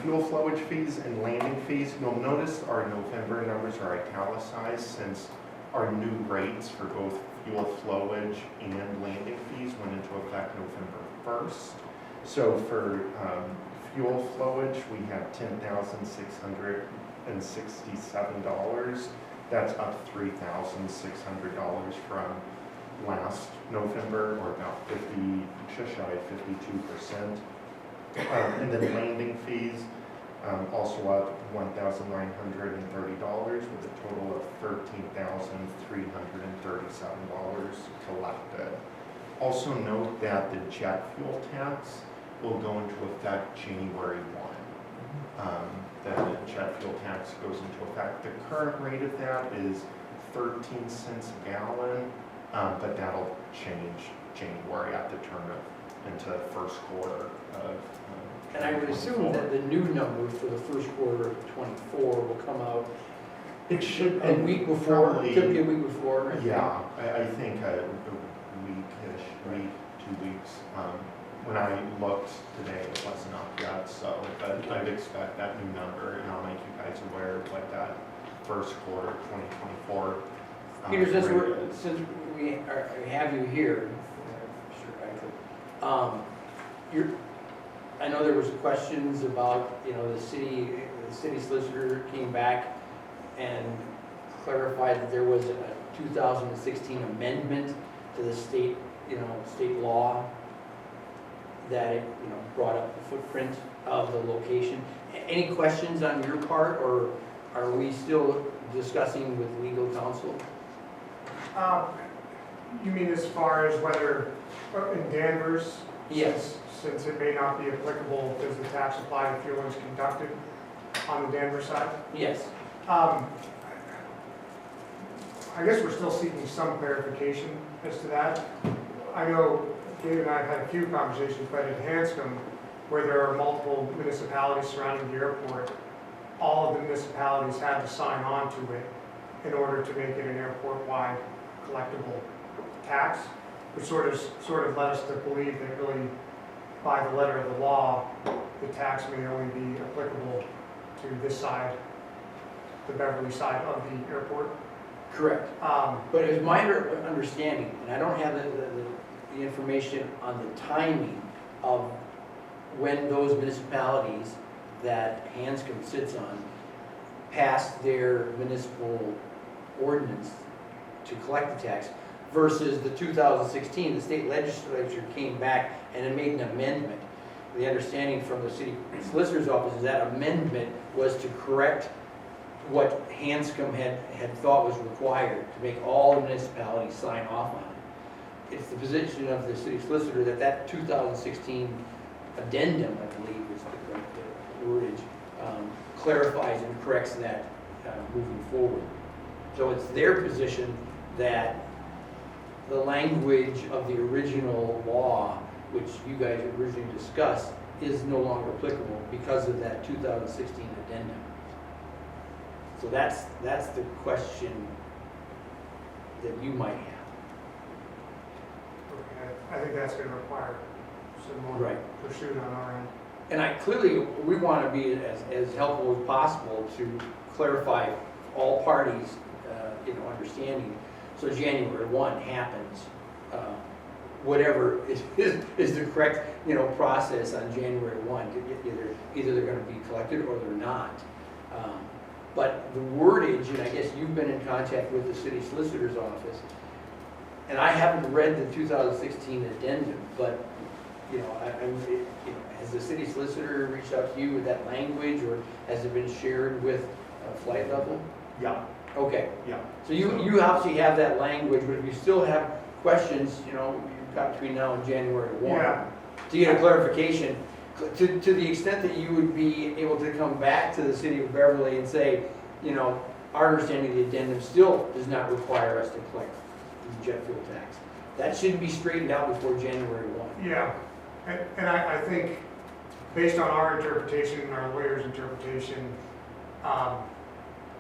Fuel flowage fees and landing fees, you'll notice our November numbers are italicized since our new rates for both fuel flowage and landing fees went into effect November 1st. So for fuel flowage, we have $10,667. That's up $3,600 from last November, or about 50, just shy of 52%. And then landing fees, also up $1,930 with a total of $13,337 collected. Also note that the jet fuel tax will go into effect January 1. The jet fuel tax goes into effect. The current rate of that is 13 cents a gallon, but that'll change January at the turn of into the first quarter of And I would assume that the new number for the first quarter of '24 will come out it should a week before, probably- typically a week before. Yeah, I think a week-ish, 2 weeks. When I looked today, it wasn't up yet, so, but I'd expect that new number, and I'll make you guys aware of what that first quarter 2024. Peter, rate is. since we have you here, I know there was questions about, the city solicitor came back and clarified that there was a 2016 amendment to the state law that it, brought up the footprint of the location. Any questions on your part, or are we still discussing with legal counsel? You mean as far as whether in Danvers? Yes. Since it may not be applicable, does the tax apply to fuelings conducted on the Danvers side? Yes. I guess we're still seeking some clarification as to that. I know Dave and I have had a few conversations, but in Hanscom, where there are multiple municipalities surrounding the airport, all of the municipalities had to sign on to it in order to make it an airport-wide collectible tax, which sort of led us to believe that really, by the letter of the law, the tax may only be applicable to this side, the Beverly side of the airport. Correct. But it was my understanding, and I don't have the information on the timing of when those municipalities that Hanscom sits on passed their municipal ordinance to collect the tax versus the 2016, the state legislature came back and it made an amendment. The understanding from the city solicitor's office is that amendment was to correct what Hanscom had thought was required to make all the municipalities sign off on it. It's the position of the city solicitor that that 2016 addendum, I believe is the correct wordage, clarifies and corrects that moving forward. So it's their position that the language of the original law, which you guys originally discussed, is no longer applicable because of that 2016 addendum. So that's the question that you might have. Okay, I think that's going to require some more Right. pursuit on our end. And we want to be as helpful as possible to clarify all parties, understanding. So January 1 happens, whatever is the correct, process on January 1. Either they're going to be collected or they're not. But the wordage, and I guess you've been in contact with the city solicitor's office, and I haven't read the 2016 addendum, but, has the city solicitor reached out to you with that language, or has it been shared with flight level? Yeah, Okay. yeah. So you obviously have that language, but if you still have questions, you've got between now and January 1. Yeah. To get a clarification, to the extent that you would be able to come back to the city of Beverly and say, our understanding of the addendum still does not require us to collect the jet fuel tax. That should be straightened out before January 1. Yeah, and I think, based on our interpretation and our lawyer's interpretation,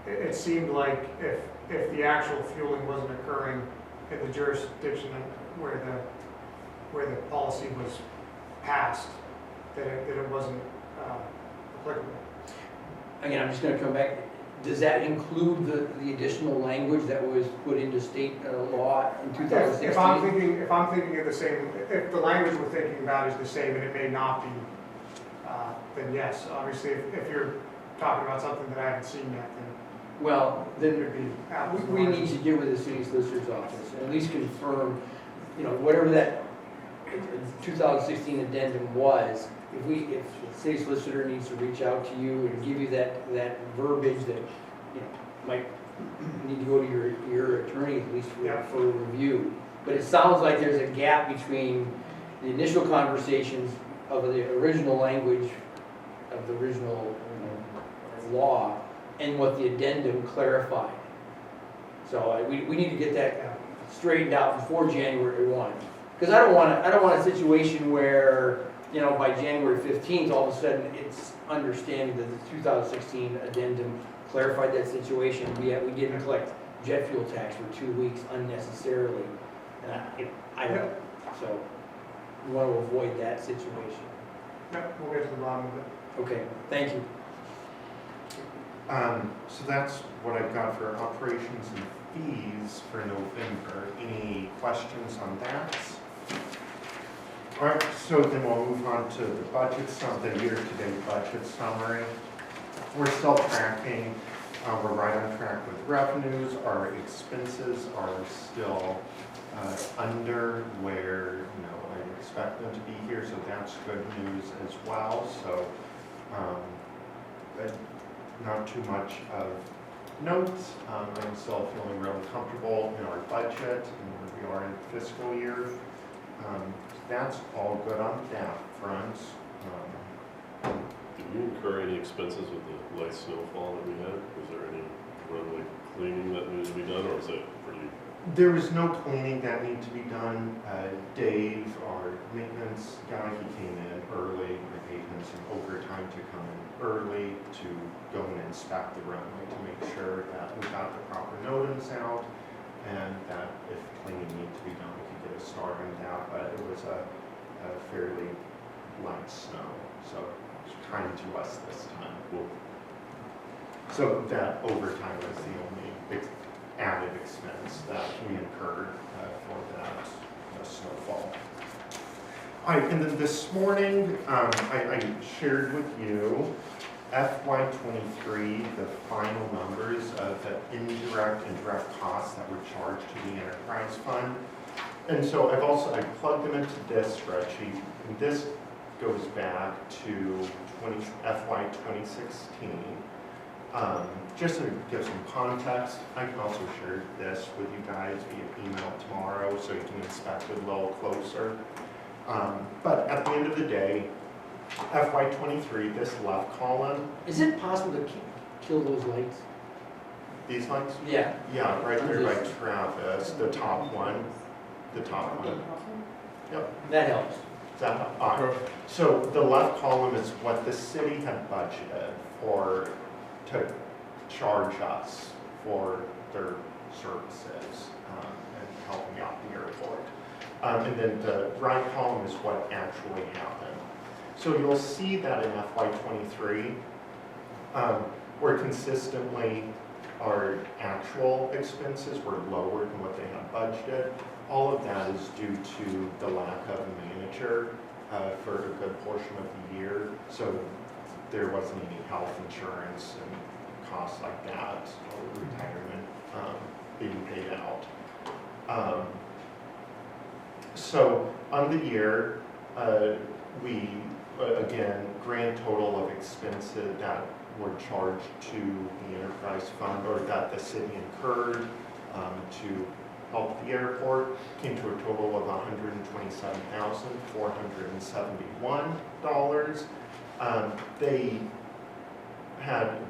it seemed like if the actual fueling wasn't occurring in the jurisdiction where the policy was passed, that it wasn't applicable. Again, I'm just going to come back. Does that include the additional language that was put into state law in 2016? If I'm thinking of the same, if the language we're thinking about is the same and it may not be, then yes. Obviously, if you're talking about something that I haven't seen yet, then Well, it then would be apples and we need oranges. to get with the city solicitor's office and at least confirm, whatever that 2016 addendum was. If the city solicitor needs to reach out to you and give you that verbiage that, might need to go to your attorney at least Yeah. for a review. But it sounds like there's a gap between the initial conversations of the original language of the original law and what the addendum clarified. So we need to get that straightened out before January 1. Because I don't want a situation where, by January 15th, all of a sudden it's understanding that the 2016 addendum clarified that situation, yet we didn't collect jet fuel tax for 2 weeks unnecessarily. And I don't, so we want to avoid that situation. Yeah, we'll get to the bottom of it. Okay, thank you. So that's what I've got for operations and fees for November. Any questions on that? All right, so then we'll move on to the budget, the year-to-date budget summary. We're still tracking, we're right on track with revenues. Our expenses are still under where, I expect them to be here, so that's good news as well. So, not too much of note. I'm still feeling really comfortable in our budget and where we are in the fiscal year. That's all good on that front. Did we incur any expenses with the light snowfall that we had? Was there any runway cleaning that needed to be done, or was it pretty? There was no cleaning that needed to be done. Dave, our maintenance guy, he came in early. I paid him some overtime to come in early to go and inspect the runway to make sure that we got the proper notice out and that if cleaning needed to be done, we could get a start on that. But it was a fairly light snow, so it was kind to us this time. Cool. So that overtime was the only added expense that we incurred for that snowfall. All right, and then this morning, I shared with you FY23, the final numbers of the indirect and direct costs that were charged to the enterprise fund. And so I plugged them into this spreadsheet, and this goes back to FY 2016. Just to give some context, I can also share this with you guys via email tomorrow so you can inspect it a little closer. But at the end of the day, FY23, this left column, Is it possible to kill those lights? these lights? Yeah. Yeah, right there by Travis, the top one. The top one. Yep. That helps. Is that, so the left column is what the city had budgeted to charge us for their services and helping out the airport. And then the right column is what actually happened. So you'll see that in FY23, where consistently our actual expenses were lower than what they had budgeted. All of that is due to the lack of a manager for a good portion of the year. So there wasn't any health insurance and costs like that, or retirement being paid out. So on the year, we, again, grand total of expenses that were charged to the enterprise fund, or that the city incurred to help the airport, came to a total of $127,471. They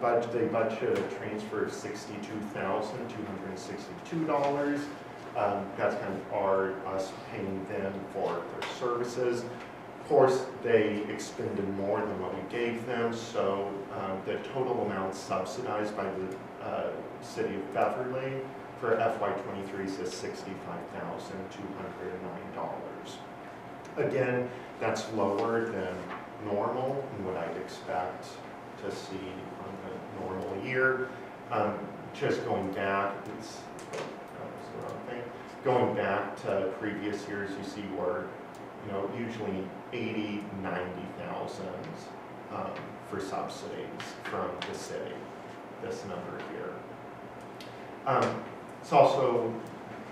budgeted a transfer of $62,262. That's kind of us paying them for their services. Of course, they expended more than what we gave them, so the total amount subsidized by the city of Beverly for FY23 says $65,209. Again, that's lower than normal and what I'd expect to see on a normal year. Just going back, going back to previous years, you see where, usually 80, 90,000 for subsidies from the city, this number here. It's also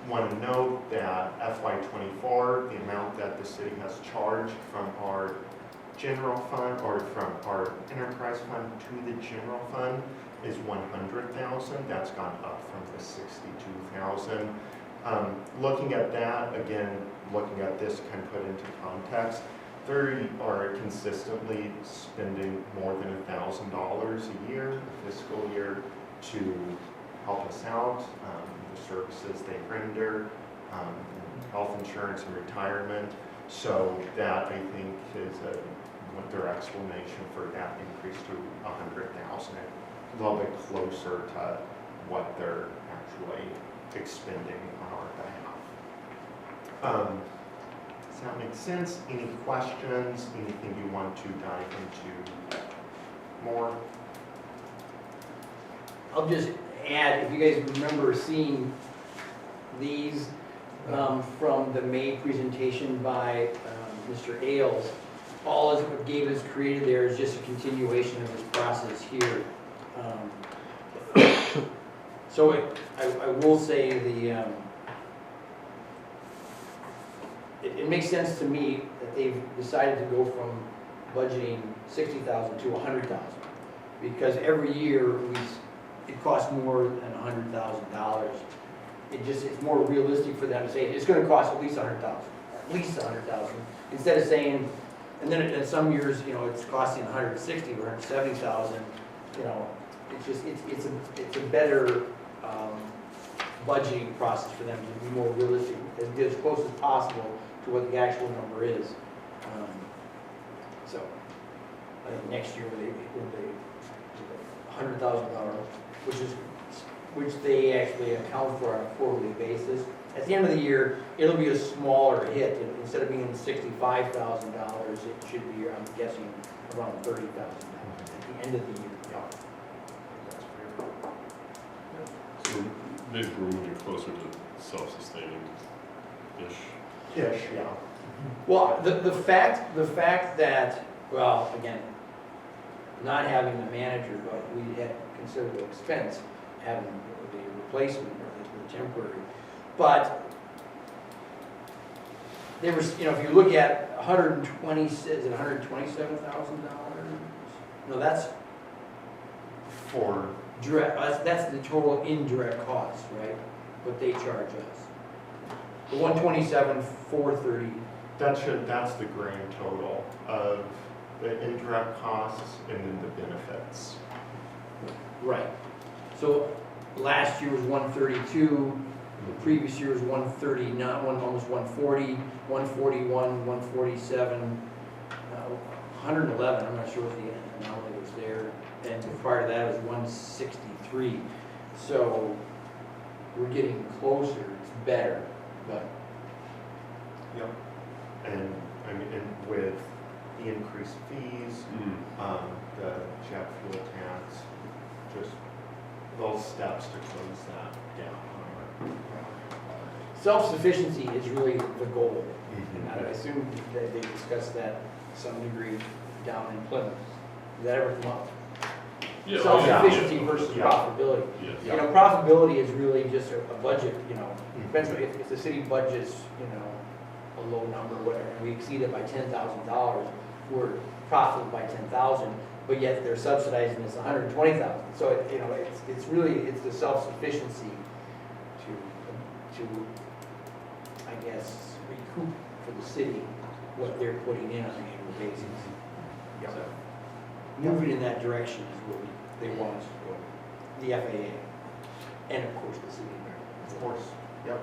want to note that FY24, the amount that the city has charged from our general fund, or from our enterprise fund to the general fund, is 100,000. That's gone up from the 62,000. Looking at that, again, looking at this kind of put into context, they are consistently spending more than $1,000 a year, fiscal year, to help us out, the services they render, health insurance and retirement. So that, I think, is their explanation for that increase to 100,000, a little bit closer to what they're actually expending on our behalf. Does that make sense? Any questions? Anything you want to dive into more? I'll just add, if you guys remember seeing these from the May presentation by Mr. Ailes, all of what Gabe has created there is just a continuation of this process here. So I will say it makes sense to me that they've decided to go from budgeting 60,000 to 100,000, because every year we it costs more than $100,000. It's more realistic for them to say, it's gonna cost at least 100,000, at least 100,000, instead of saying, and then in some years, you know, it's costing 160 or 170,000, you know, it's a better, budgeting process for them to be more realistic, as close as possible to what the actual number is. So, I think next year, when they $100,000, which they actually account for on a quarterly basis. At the end of the year, it'll be a smaller hit. Instead of being $65,000, it should be, I'm guessing, around $30,000 at the end of the year. So maybe we're moving closer to self-sustaining-ish. Ish, yeah. Well, the fact that, well, again, not having the manager, but we had considerable expense having the replacement or the temporary. But there was, you know, if you look at 120, is it $127,000? No, that's For, direct, that's the total indirect cost, right? What they charge us. The 127,430. that's the grand total of the indirect costs and then the benefits. Right. So last year was 132, the previous year was 139, almost 140, 141, 147, 111, I'm not sure what the anomaly was there. And prior to that was 163. So we're getting closer, it's better, but. Yep. And I mean, and with the increased fees, the jet fuel tax, just those steps to close that gap. Self-sufficiency is really the goal. Mhm. And I assume that they discussed that to some degree down in Plymouth. Did that ever come up? Yeah. Self-sufficiency Yeah. versus Yeah. profitability. Yes. You know, profitability is really just a budget, you know, depends on if the city budgets, you know, a low number, whatever, and we exceed it by $10,000, we're profitable by 10,000, but yet they're subsidizing us 120,000. So, you know, it's really, it's the self-sufficiency to, I guess, recoup for the city what they're putting in on an annual basis. Yep. So, moving in that direction is what they want us to go, the FAA, and of course the city of Maryland. Of course, yep.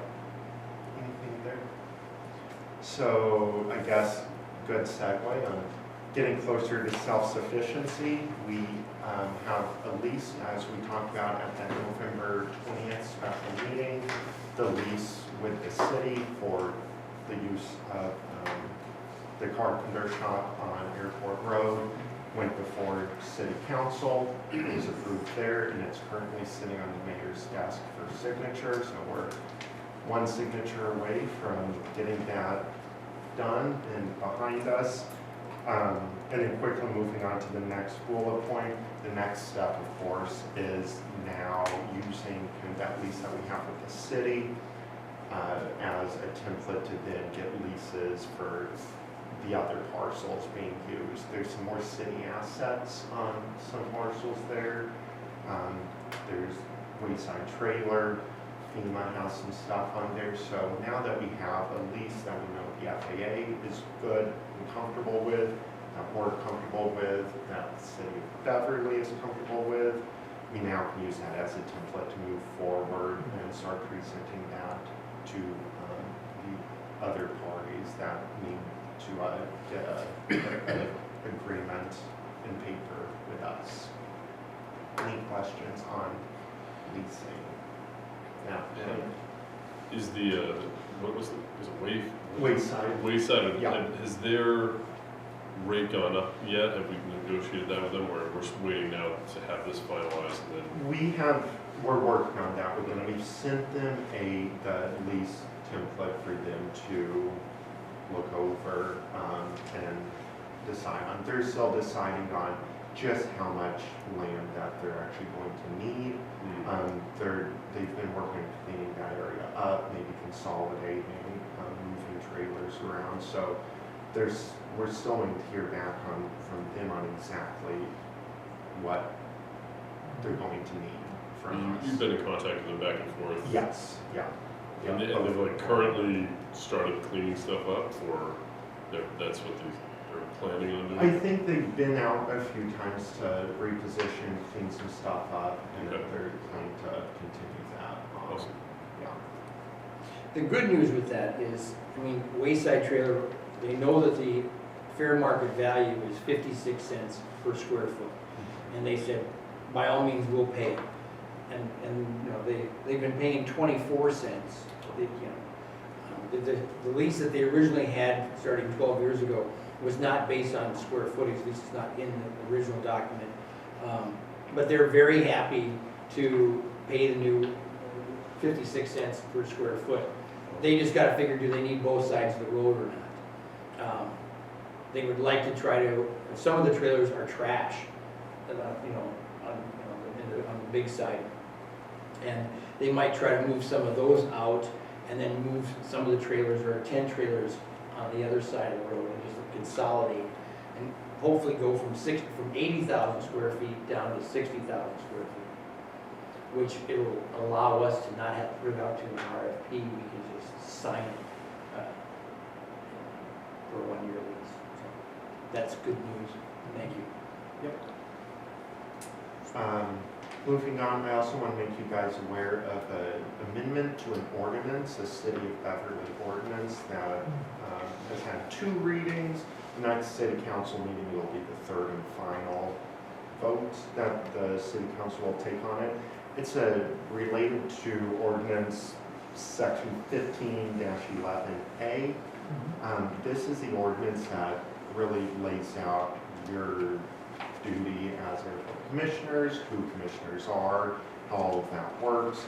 Anything there? So I guess good segue on getting closer to self-sufficiency. We have a lease, as we talked about at that November 20th special meeting, the lease with the city for the use of the carpenter shop on Airport Road. Went before city council, it was approved there, and it's currently sitting on the mayor's desk for signature. So we're one signature away from getting that done and behind us. And then quickly moving on to the next bullet point, the next step, of course, is now using that lease that we have with the city as a template to then get leases for the other parcels being used. There's some more city assets on some parcels there. There's Wayside Trailer, FEMA has some stuff on there. So now that we have a lease that we know the FAA is good and comfortable with, that we're comfortable with, that the city of Beverly is comfortable with, we now can use that as a template to move forward and start presenting that to the other parties that need to get an agreement in paper with us. Any questions on leasing? Yeah. Is the, what was it, is it Wayside. Wayside, Yeah. has their rate gone up yet? Have we negotiated that with them, or we're just waiting now to have this finalized and then? We're working on that with them. We've sent them the lease template for them to look over and decide on. They're still deciding on just how much land that they're actually going to need. They've been working on cleaning that area up, maybe consolidating, moving trailers around. So we're still waiting to hear back from them on exactly what they're going to need from us. You've been in contact with them back and forth? Yes, yeah. And they've like currently started cleaning stuff up, or that's what they're planning on I doing? think they've been out a few times to reposition, clean some stuff up, and Okay. they're planning to continue that. Awesome. Yeah. The good news with that is, I mean, Wayside Trailer, they know that the fair market value is 56 cents per square foot. And they said, by all means, we'll pay. And you know, they've been paying 24 cents. They, you know, the lease that they originally had, starting 12 years ago, was not based on square footage, at least it's not in the original document. But they're very happy to pay the new 56 cents per square foot. They just gotta figure, do they need both sides of the road or not? They would like to try to, some of the trailers are trash, you know, on the big side. And they might try to move some of those out and then move some of the trailers or tent trailers on the other side of the road and just consolidate and hopefully go from 80,000 square feet down to 60,000 square feet, which it'll allow us to not have to put it out to an RFP. We can just sign it for a 1-year lease. So that's good news. Thank you. Moving on, I also want to make you guys aware of an amendment to an ordinance, a City of Beverly ordinance that has had 2 readings. The next City Council meeting will be the 3rd and final vote that the City Council will take on it. It's related to ordinance section 15-11A. This is the ordinance that really lays out your duty as airport commissioners, who commissioners are, how all of that works.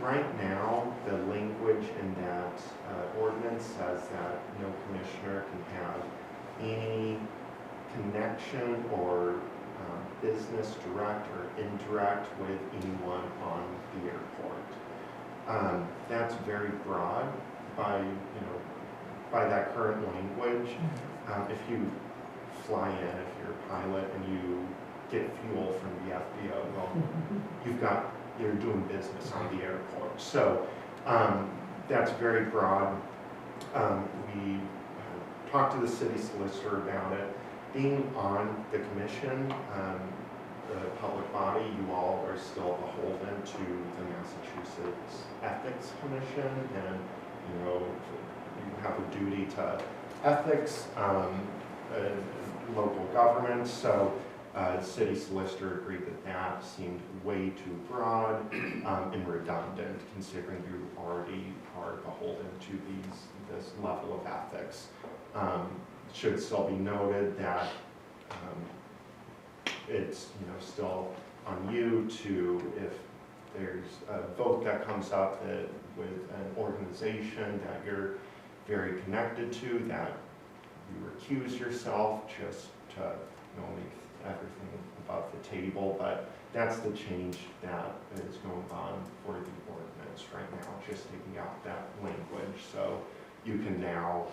Right now, the language in that ordinance says that no commissioner can have any connection or business, direct or indirect, with anyone on the airport. That's very broad by that current language. If you fly in, if you're a pilot and you get fuel from the FBO, well, you're doing business on the airport. So that's very broad. We talked to the city solicitor about it. Being on the commission, the public body, you all are still beholden to the Massachusetts Ethics Commission, and you have a duty to ethics, local government. So the city solicitor agreed that seemed way too broad and redundant, considering you already are beholden to this level of ethics. It should still be noted that it's still on you to, if there's a vote that comes up with an organization that you're very connected to, that you recuse yourself just to make everything above the table. But that's the change that is going on for the ordinance right now, just taking out that language. So you can now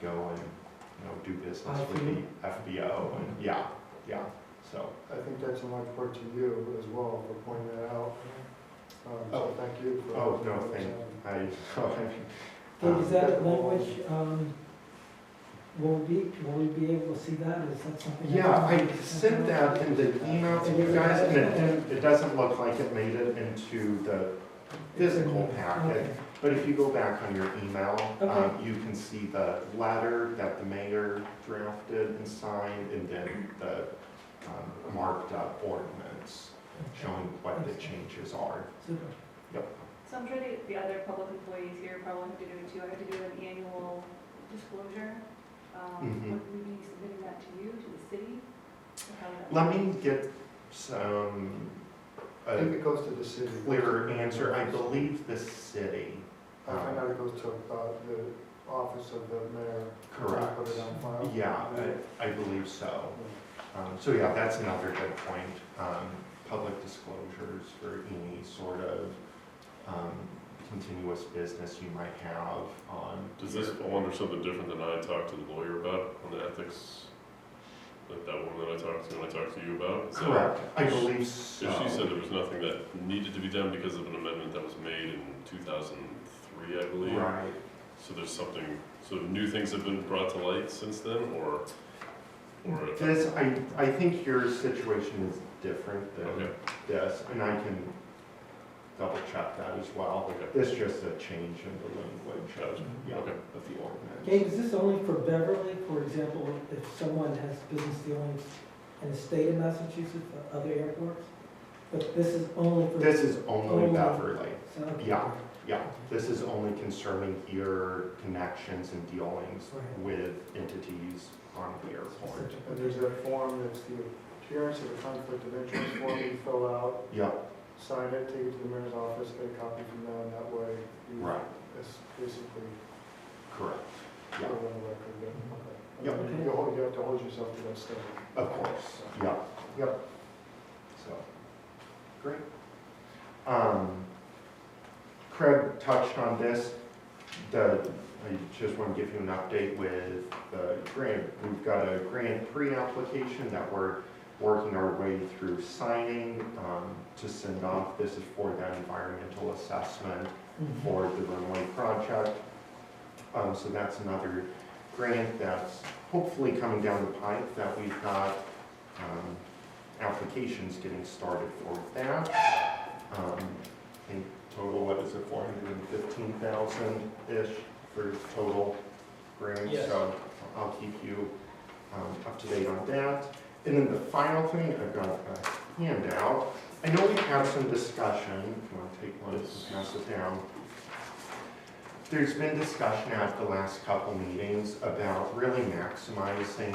go and do business with the FBO, and yeah. So I think that's a large part to you as well for pointing that out. So thank you for. Oh, no, So is that language, will we be able to see that? Is that something? yeah, I sent that in the email to you guys, and it doesn't look like it made it into the physical packet. Okay. But if you go back on your email, Okay. you can see the letter that the mayor drafted and signed, and then the marked up ordinance showing what the changes are. Super. So I'm sure the other public employees here probably have to do it too. I have to do an annual disclosure. Mhm. Would we be submitting that to you, to the city? Or how would that Let work? me get some I think it goes to the city. clearer answer. I believe the city. I find out it goes to the office of the mayor. Correct. Put it on file. Yeah, I believe so. So yeah, that's another good point. Public disclosures for any sort of continuous business you might have on. Does this fall under something different than I talked to the lawyer about on the ethics Like that one that I talked to and I talked to you about? So Correct, I believe so. she said there was nothing that needed to be done because of an amendment that was made in 2003, I believe. Right. So there's something, so new things have been brought to light since then, or? This, I think your situation is different than Okay. this, and I can double check that as well. Okay. This is just a change in the language Gotcha. yeah, Okay. of the ordinance. Kate, is this only for Beverly? For example, if someone has business dealings in the state of Massachusetts or other airports? But this is only for. This is only Only- Beverly. So, okay. Yeah, yeah. This is only concerning your connections and dealings Right. with entities on the airport. And there's that form, that's the appearance of a conflict of interest form you fill out, Yeah, sign it, take it to the mayor's office, get a copy from them, that way you, right, it's basically correct. put Yeah, it on the record. Okay. Yep. And you have to hold yourself to that standard. of course, yeah, yep. So, great. Craig touched on this. I just want to give you an update with the grant. We've got a grant pre-application that we're working our way through signing to send off. This is for that environmental assessment Mhm. for the runway project. So that's another grant that's hopefully coming down the pipe that we've got applications getting started for that. I think total, what is it, 415,000-ish for total grants? Yes. So I'll keep you up to date on that. And then the final thing, I've got a handout. I know we've had some discussion, if you want to take one and pass it down. There's been discussion at the last couple meetings about really maximizing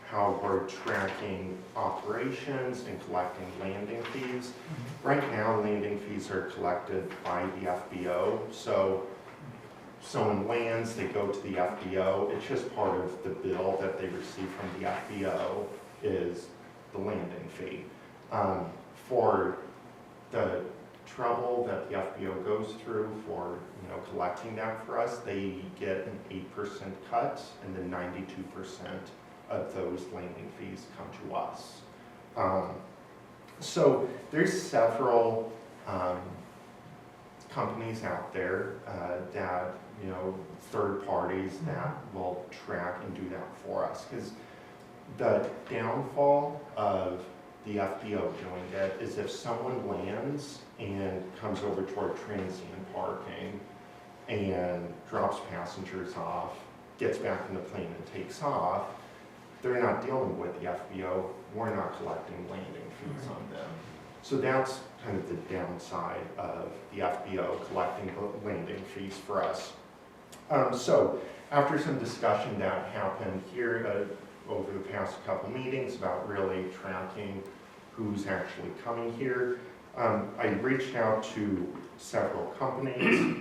how we're tracking operations and collecting landing fees. Right now, landing fees are collected by the FBO, so someone lands, they go to the FBO, it's just part of the bill that they receive from the FBO is the landing fee. For the trouble that the FBO goes through for collecting that for us, they get an 8% cut, and then 92% of those landing fees come to us. So there's several companies out there that, third parties that will track and do that for us. Because the downfall of the FBO doing it is if someone lands and comes over to our transient parking and drops passengers off, gets back in the plane and takes off, they're not dealing with the FBO, we're not collecting landing fees on them. So that's kind of the downside of the FBO collecting the landing fees for us. So after some discussion that happened here over the past couple meetings about really tracking who's actually coming here, I reached out to several companies,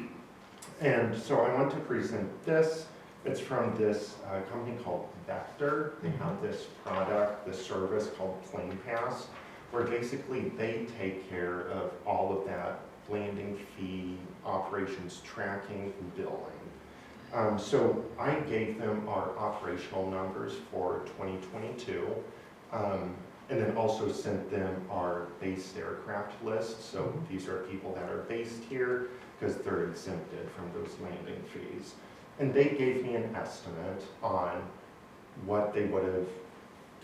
and so I want to present this. It's from this company called Vector. They have this product, this service called Plane Pass, where basically they take care of all of that landing fee operations tracking and billing. So I gave them our operational numbers for 2022, and then also sent them our based aircraft list. So these are people that are based here because they're exempted from those landing fees. And they gave me an estimate on what they would have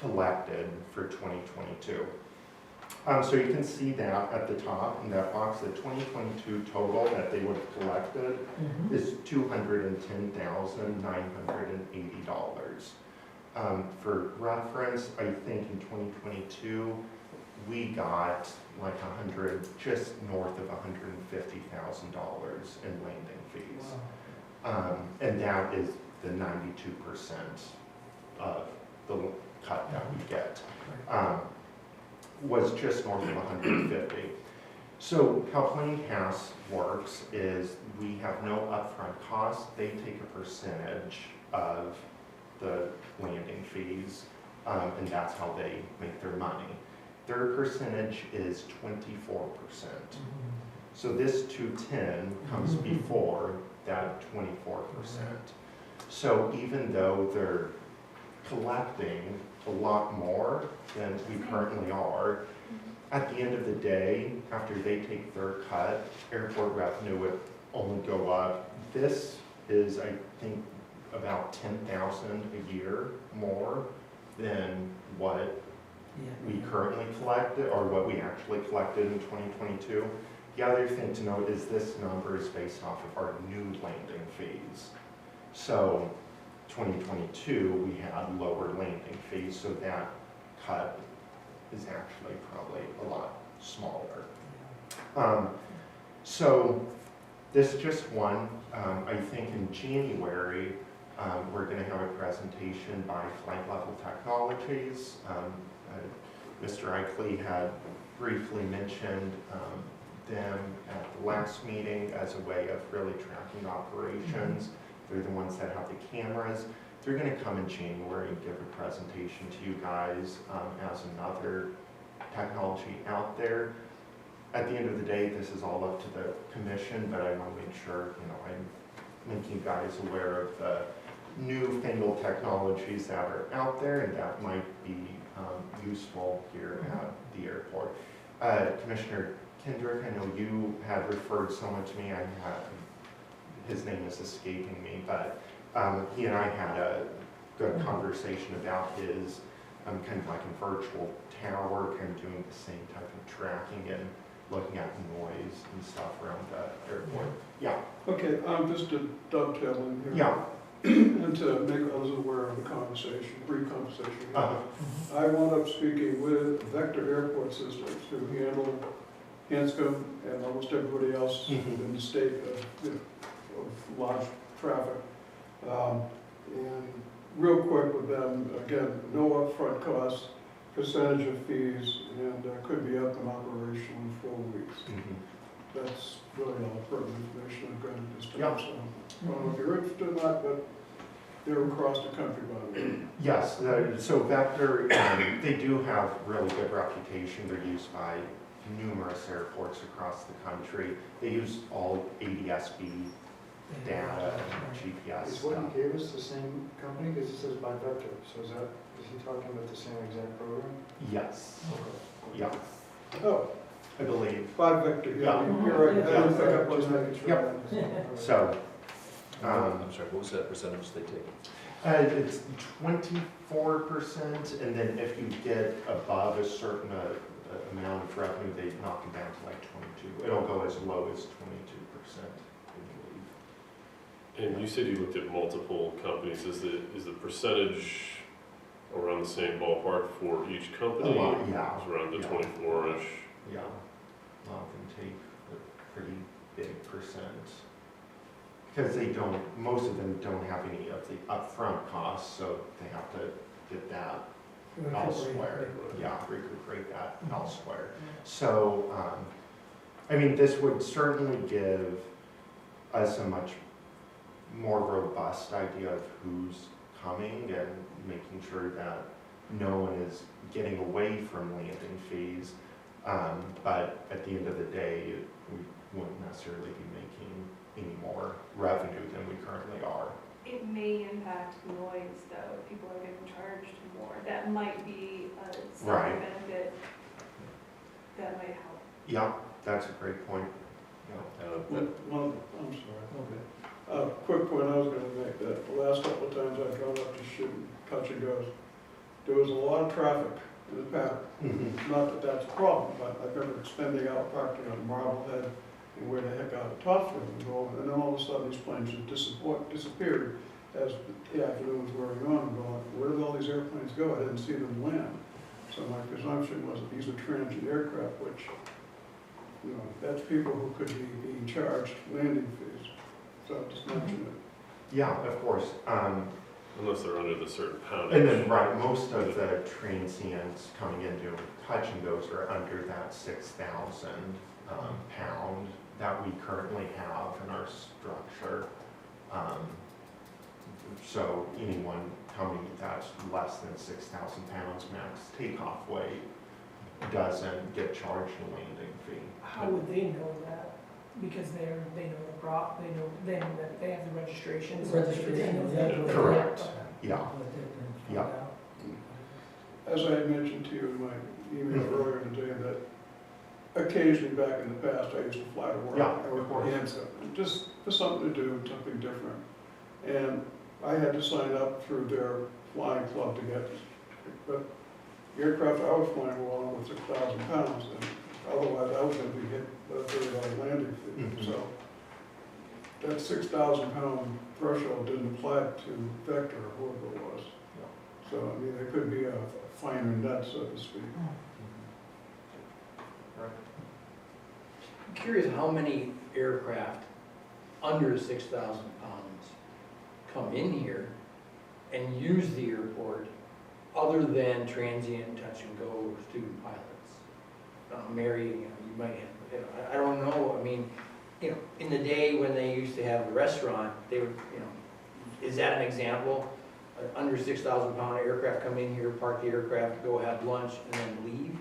collected for 2022. So you can see that at the top in that box, the 2022 total that they would have collected is $210,980. For reference, I think in 2022, we got like just north of $150,000 in landing fees. And that is the 92% of the cut that we get. Was just north of 150. So how Plane Pass works is we have no upfront costs. They take a percentage of the landing fees, and that's how they make their money. Their percentage is 24%. So this 210 comes before that 24%. So even though they're collecting a lot more than we currently are. At the end of the day, after they take their cut, airport revenue would only go up. This is, I think, about 10,000 a year more than what we currently collected, or what we actually collected in 2022. The other thing to note is this number is based off of our new landing fees. So 2022, we had lower landing fees, so that cut is actually probably a lot smaller. So this is just one. I think in January, we're going to have a presentation by Flight Level Technologies. Mr. Eichley had briefly mentioned them at the last meeting as a way of really tracking operations. They're the ones that have the cameras. They're going to come in January and give a presentation to you guys as another technology out there. At the end of the day, this is all up to the commission, but I want to make sure, I'm making you guys aware of the newfangled technologies that are out there and that might be useful here at the airport. Commissioner Kendrick, I know you had referred someone to me. His name is escaping me, but he and I had a good conversation about his kind of like a virtual tower, kind of doing the same type of tracking and looking at noise and stuff around the airport. Yeah. Okay, just to dovetail in here. Yeah. And to make others aware of the conversation, brief conversation. I wound up speaking with Vector Airport Systems, who handle Hanscom and almost everybody else in the state of large traffic. And real quick with them, again, no upfront costs, percentage of fees, and could be up and operational in 4 weeks. That's really all pertinent information I've got at this time. Yeah. So I don't know if you're interested in that, but they're across the country, by the way. Yes, so Vector, they do have really good reputation. They're used by numerous airports across the country. They use all ADS-B data and GPS Is what stuff. you gave us the same company, because it says by Vector, so is he talking about the same exact program? Yes, Okay. yeah, Oh, I believe. by Vector, Yeah. you're right. Yeah. I didn't pick up on Just that. making sure. Yep. So, I'm sorry, what was that percentage they take? it's 24%, and then if you get above a certain amount of revenue, they knock it down to like 22. It'll go as low as 22%, I believe. And you said you looked at multiple companies. Is the percentage around the same ballpark for each company? A lot, yeah. It's around the Yeah. 24-ish. Yeah, a lot of them take a pretty big percent. Because most of them don't have any of the upfront costs, so they have to get that elsewhere. Yeah, recuperate that elsewhere. So, I mean, this would certainly give us a much more robust idea of who's coming and making sure that no one is getting away from landing fees. But at the end of the day, we wouldn't necessarily be making any more revenue than we currently are. It may impact noise though, if people are getting charged more. That might be a Right. side benefit that might help. Yeah, that's a great point. Yeah. I'm sorry. Quick point I was gonna make, that the last couple of times I've gone up to shoot touch and goes, there was a lot of traffic in the pattern. Not that that's a problem, but I remember spending out parking on Marblehead and where the heck out of Topsfield was going, and then all of a sudden these planes just disappeared as the afternoon was wearing on and going, where did all these airplanes go? I didn't see them land. So my presumption was that these were transient aircraft, which, that's people who could be being charged landing fees. So I just mentioned it. Yeah, of course. Unless they're under the certain poundage. And then, right, most of the transients coming in doing touch and goes are under that 6,000 pound that we currently have in our structure. So anyone coming that's less than 6,000 pounds max takeoff weight doesn't get charged a landing fee. How would they know that? Because they know the prop, they know that they have the registration. Registration, They know yeah. Correct. Okay. Yeah, yeah. as I had mentioned to you in my email earlier today, that occasionally back in the past, I used to fly to work. Yeah, of course. And so, just for something to do, something different. And I had to sign up through their flying club to get, but the aircraft I was flying were all over 6,000 pounds, and otherwise I was going to be hit by a $30 landing fee. Mhm. So that 6,000 pound threshold didn't apply to Vector or whoever it was. So, I mean, there could be a finer net, so to speak. I'm curious how many aircraft under 6,000 pounds come in here and use the airport other than transient touch and go student pilots. Mary, you might have, I don't know, I mean, in the day when they used to have the restaurant, they would, is that an example? Under 6,000 pound aircraft come in here, park the aircraft, go have lunch, and then leave?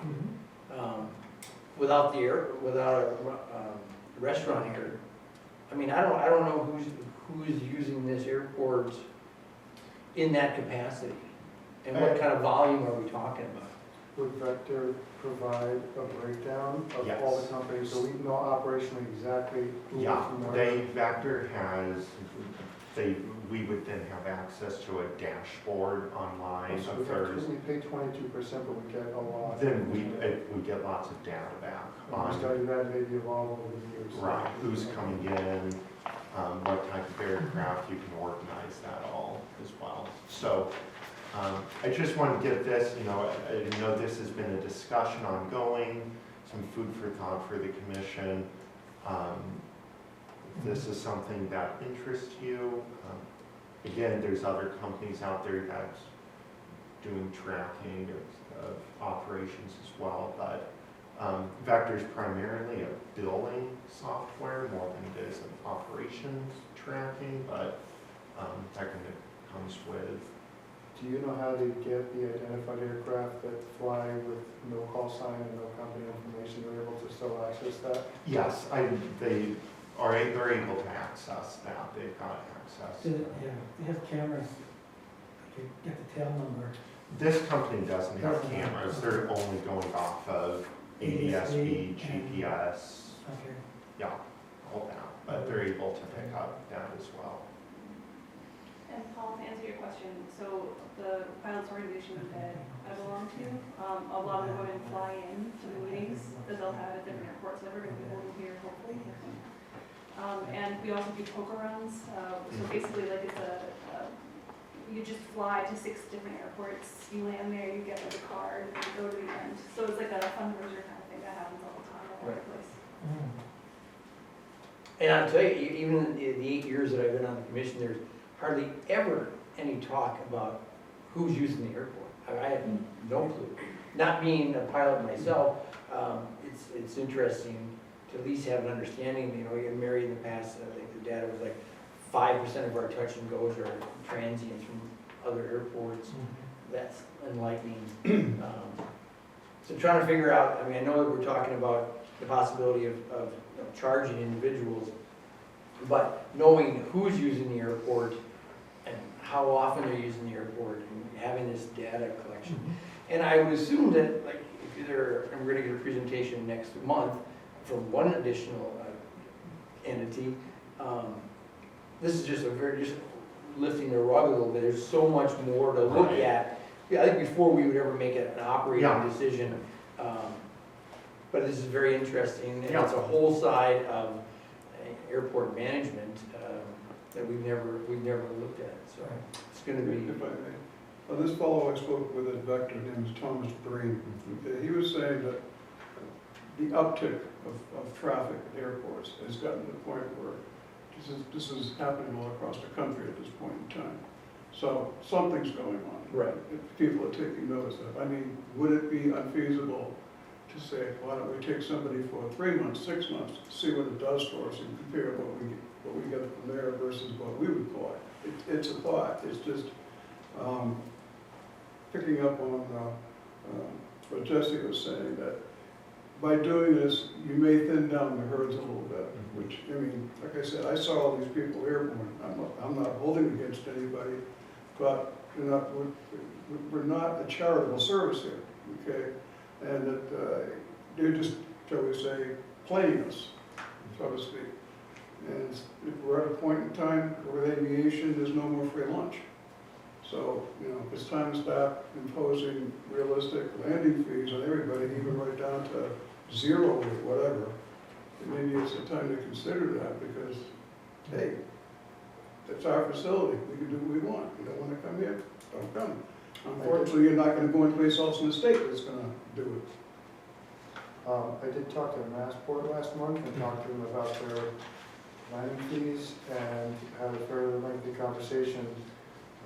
Without a restaurant here. I mean, I don't know who's using this airport in that capacity, and what kind of volume are we talking about? Would Vector provide a breakdown of all the Yes. companies, so we know operationally exactly who Yeah, from where? Vector has, we would then have access to a dashboard online So of we theirs. pay 22%, but we get a lot. Then we get lots of data back And we on, study that maybe evolve over the years. right, who's coming in, what type of aircraft, you can organize that all as well. So, I just want to get this, I know this has been a discussion ongoing, some food for thought for the commission. If this is something that interests you, again, there's other companies out there that's doing tracking of operations as well, but Vector's primarily a billing software more than it is an operations tracking, but that kind of comes with. Do you know how they get the identified aircraft that fly with no call sign and no company information? They're able to still access that? Yes, they're able to access that. They've got access. Yeah, they have cameras. You get the tail number. This company doesn't have cameras. They're only going off of ADSB, GPS, Okay. yeah, all that. But they're able to pick up that as well. And Paul, to answer your question, so the pilots organization that I belong to, a lot of the women fly in to the meetings that they'll have at different airports that we're going to be holding here, hopefully. And we also do poker runs, so basically like you just fly to 6 different airports, you land there, you get like a card, and you go to the end. So it's like a fundraiser kind of thing that happens all the time at every place. And I'll tell you, even in the 8 years that I've been on the commission, there's hardly ever any talk about who's using the airport. I have no clue. Not being a pilot myself, it's interesting to at least have an understanding. You Mary, in the past, I think the data was like 5% of our touch and goes are transients from other airports. That's enlightening. So trying to figure out, I know that we're talking about the possibility of charging individuals, but knowing who's using the airport and how often they're using the airport and having this data collection. And I would assume that, like, and we're gonna get a presentation next month from one additional entity. This is just just lifting the rug a little bit. There's so much more to look at. Yeah, I think before we would ever make an operating decision. But this is very interesting, and it's a whole side of airport management that we've never looked at. So it's going to be. If I may. This fellow I spoke with at Vector, his name is Thomas Breen. Okay, he was saying that the uptick of traffic at airports has gotten to the point where this is happening all across the country at this point in time. So something's going on. Right. If people are taking notice of. Would it be unfeasible to say, why don't we take somebody for 3 months, 6 months, see what it does for us and compare what we get from there versus what we would call it? It's a thought. It's just picking up on what Jesse was saying, that by doing this, you may thin down the herds a little bit, which, like I said, I saw all these people airborne. I'm not holding against anybody, but we're not a charitable service here, okay? And that they're just, shall we say, playing us, so to speak. And if we're at a point in time with aviation, there's no more free lunch. So, you know, it's time to start imposing realistic landing fees on everybody, even right down to zero or whatever. And maybe it's the time to consider that because, hey, that's our facility. We can do what we want. You don't want to come here, don't come. Unfortunately, you're not going to go into place else in the state that's going to do it. I did talk to Massport last month and talked to them about their landing fees and had a fairly lengthy conversation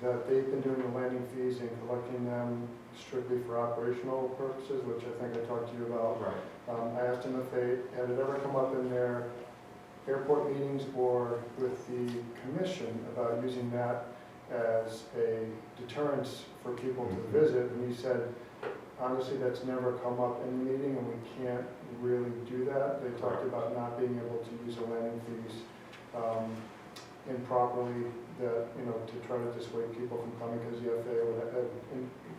that they've been doing the landing fees and collecting them strictly for operational purposes, which I think I talked to you about. Right. I asked them if they had it ever come up in their airport meetings or with the commission about using that as a deterrence for people to visit, and he said, honestly, that's never come up in the meeting, and we can't really do that. They talked about not being able to use the landing fees improperly, that, you know, to try to dissuade people from coming because the FAA would have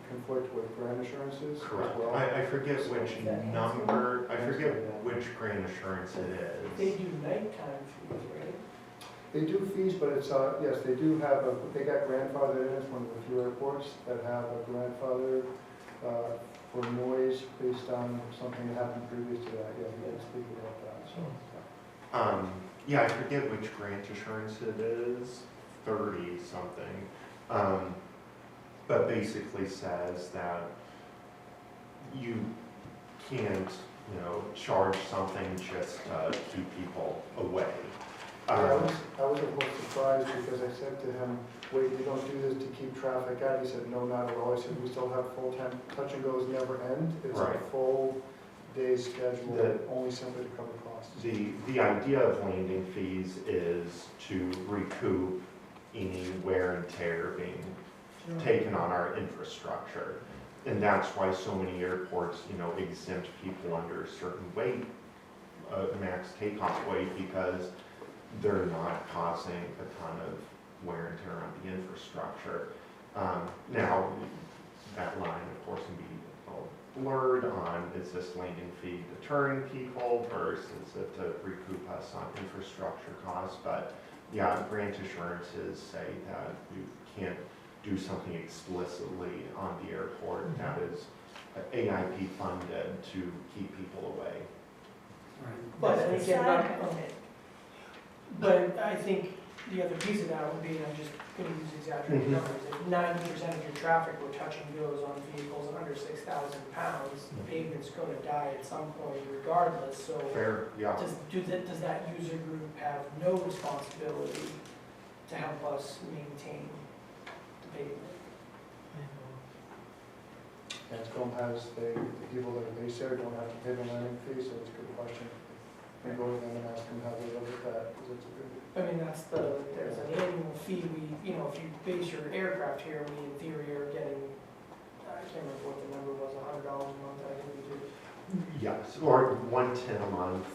conflict with grant assurances as Correct. well. I forget which number, I forget which grant assurance it They is. do nighttime fees, right? They do fees, but it's, yes, they do have a, they got grandfathered in. It's one of the few airports that have a grandfather for noise based on something that happened previous to that. Yeah, we did speak about that, so. Yeah, I forget which grant assurance it is, 30 something. But basically says that you can't, you know, charge something just to keep people away. Yeah, I was a little surprised because I said to him, wait, you don't do this to keep traffic out? He said, no, not at all. I said, we still have full-time, touch and goes never end. It's a Right. full day schedule, only simply to cover costs. The idea of landing fees is to recoup any wear and tear being taken on our infrastructure. And that's why so many airports, you know, exempt people under a certain weight, max takeoff weight, because they're not causing a ton of wear and tear on the infrastructure. Now, that line, of course, can be blurred on, is this landing fee deterring people versus it to recoup us on infrastructure costs? But yeah, grant assurances say that you can't do something explicitly on the airport that is AIP funded to keep people away. But then again, but I think the other piece of that would be, and I'm just gonna use exaggerated numbers, if 90% of your traffic were touch and goes on vehicles under 6,000 pounds, the pavement's gonna die at some point regardless, so. Fair, yeah. Does that user group have no responsibility to help us maintain the pavement? Anscombe has, the people that are based there don't have to pay the landing fee, so it's a good question. And go to them and ask them how they look at that, because it's a good. I mean, there's an annual fee, if you base your aircraft here, we in theory are getting, I can't remember what the number was, $100 a month, I think we do. Yes, or $110 a month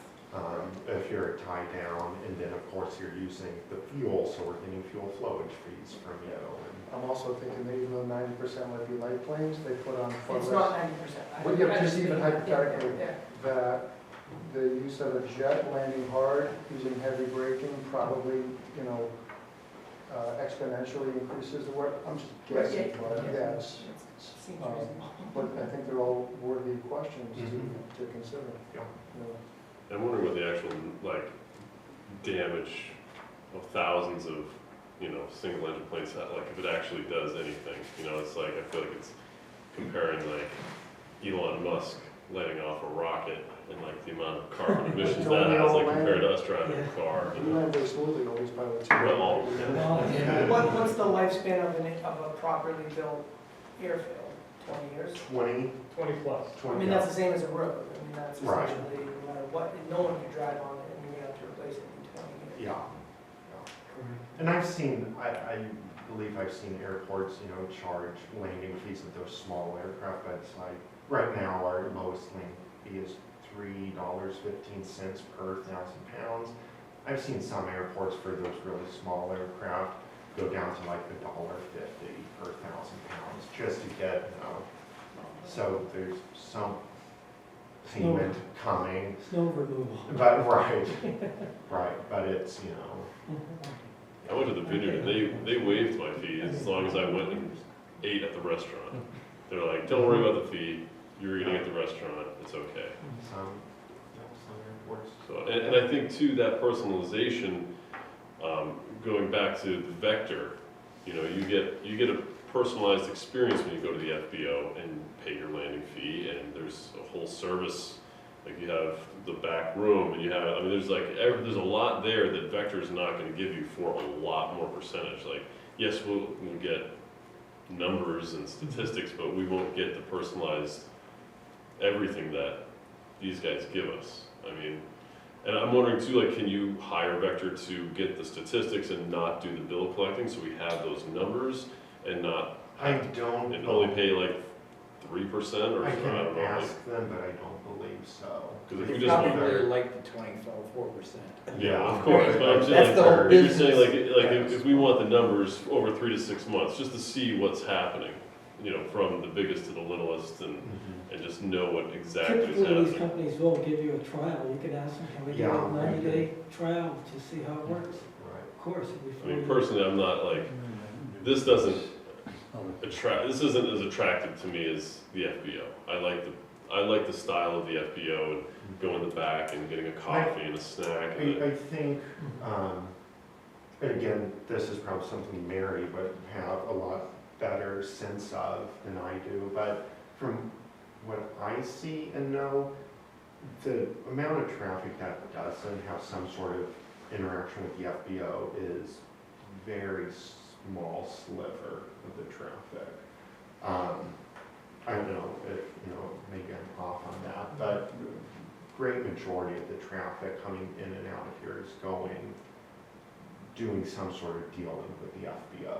if you're tied down, and then of course you're using the fuel, so we're getting fuel flowage fees from you. I'm also thinking that even though 90% might be light planes, they put on far It's less. not 90%. Well, yeah, just even Yeah, hypothetically, yeah. that the use of a jet landing hard, using heavy braking, probably, you know, exponentially increases the work. I'm just guessing, but yes. Seems reasonable. But I think they're all worthy questions to consider. Yeah. You know. I'm wondering what the actual, like, damage of thousands of, you know, single engine planes, like, if it actually does anything. You know, it's like, I feel like it's comparing, like, Elon Musk letting off a rocket and, like, the amount of carbon emissions that has, like, compared to us driving a car. You You know? land very smoothly, always by the Well, yeah. What's the lifespan of a properly built airfield? 20 years? 20, 20 plus. I mean, that's the same as a road. I mean, that's Right. essentially, no matter what, no one can drive on it, and you're gonna have to replace it in 20 years. Yeah. And I've seen, I believe I've seen airports, you know, charge landing fees of those small aircraft, but it's like, right now, our lowest landing fee is $3.15 per 1,000 pounds. I've seen some airports for those really small aircraft go down to like $1.50 per 1,000 pounds, just to get, so there's some payment coming, Snow removal. but, right, but it's, I went to the vineyard, and they waived my fee as long as I went and ate at the restaurant. They're like, don't worry about the fee, you're eating at the restaurant, it's okay. some airports. So, and I think too, that personalization, going back to the vector, you get a personalized experience when you go to the FBO and pay your landing fee, and there's a whole service, like you have the back room, and you have, there's a lot there that Vector's not gonna give you for a lot more percentage. Like, yes, we'll get numbers and statistics, but we won't get the personalized everything that these guys give us. And I'm wondering too, like, can you hire Vector to get the statistics and not do the bill collecting, so we have those numbers and not, I don't. and only pay like 3% or I something? can I don't know. ask them, but I don't believe so. Because if we It's just probably like the 24%. Yeah, of course, but I'm just That's the whole like, you're saying business. like if we want the numbers over 3 to 6 months, just to see what's happening, from the biggest to the littlest, and just know what exactly is Typically, these happening. companies will give you a trial. You can ask them, can we get a Yeah. 90-day trial to see how it works? Right. Of course. Personally, I'm not like, this doesn't this isn't as attractive to me as the FBO. I like the style of the FBO, and go in the back and getting a coffee and a snack. And I think, and again, this is probably something Mary would have a lot better sense of than I do, but from what I see and know, the amount of traffic that doesn't have some sort of interaction with the FBO is very small sliver of the traffic. I don't know if, maybe I'm off on that, but great majority of the traffic coming in and out of here is doing some sort of dealing with the FBO.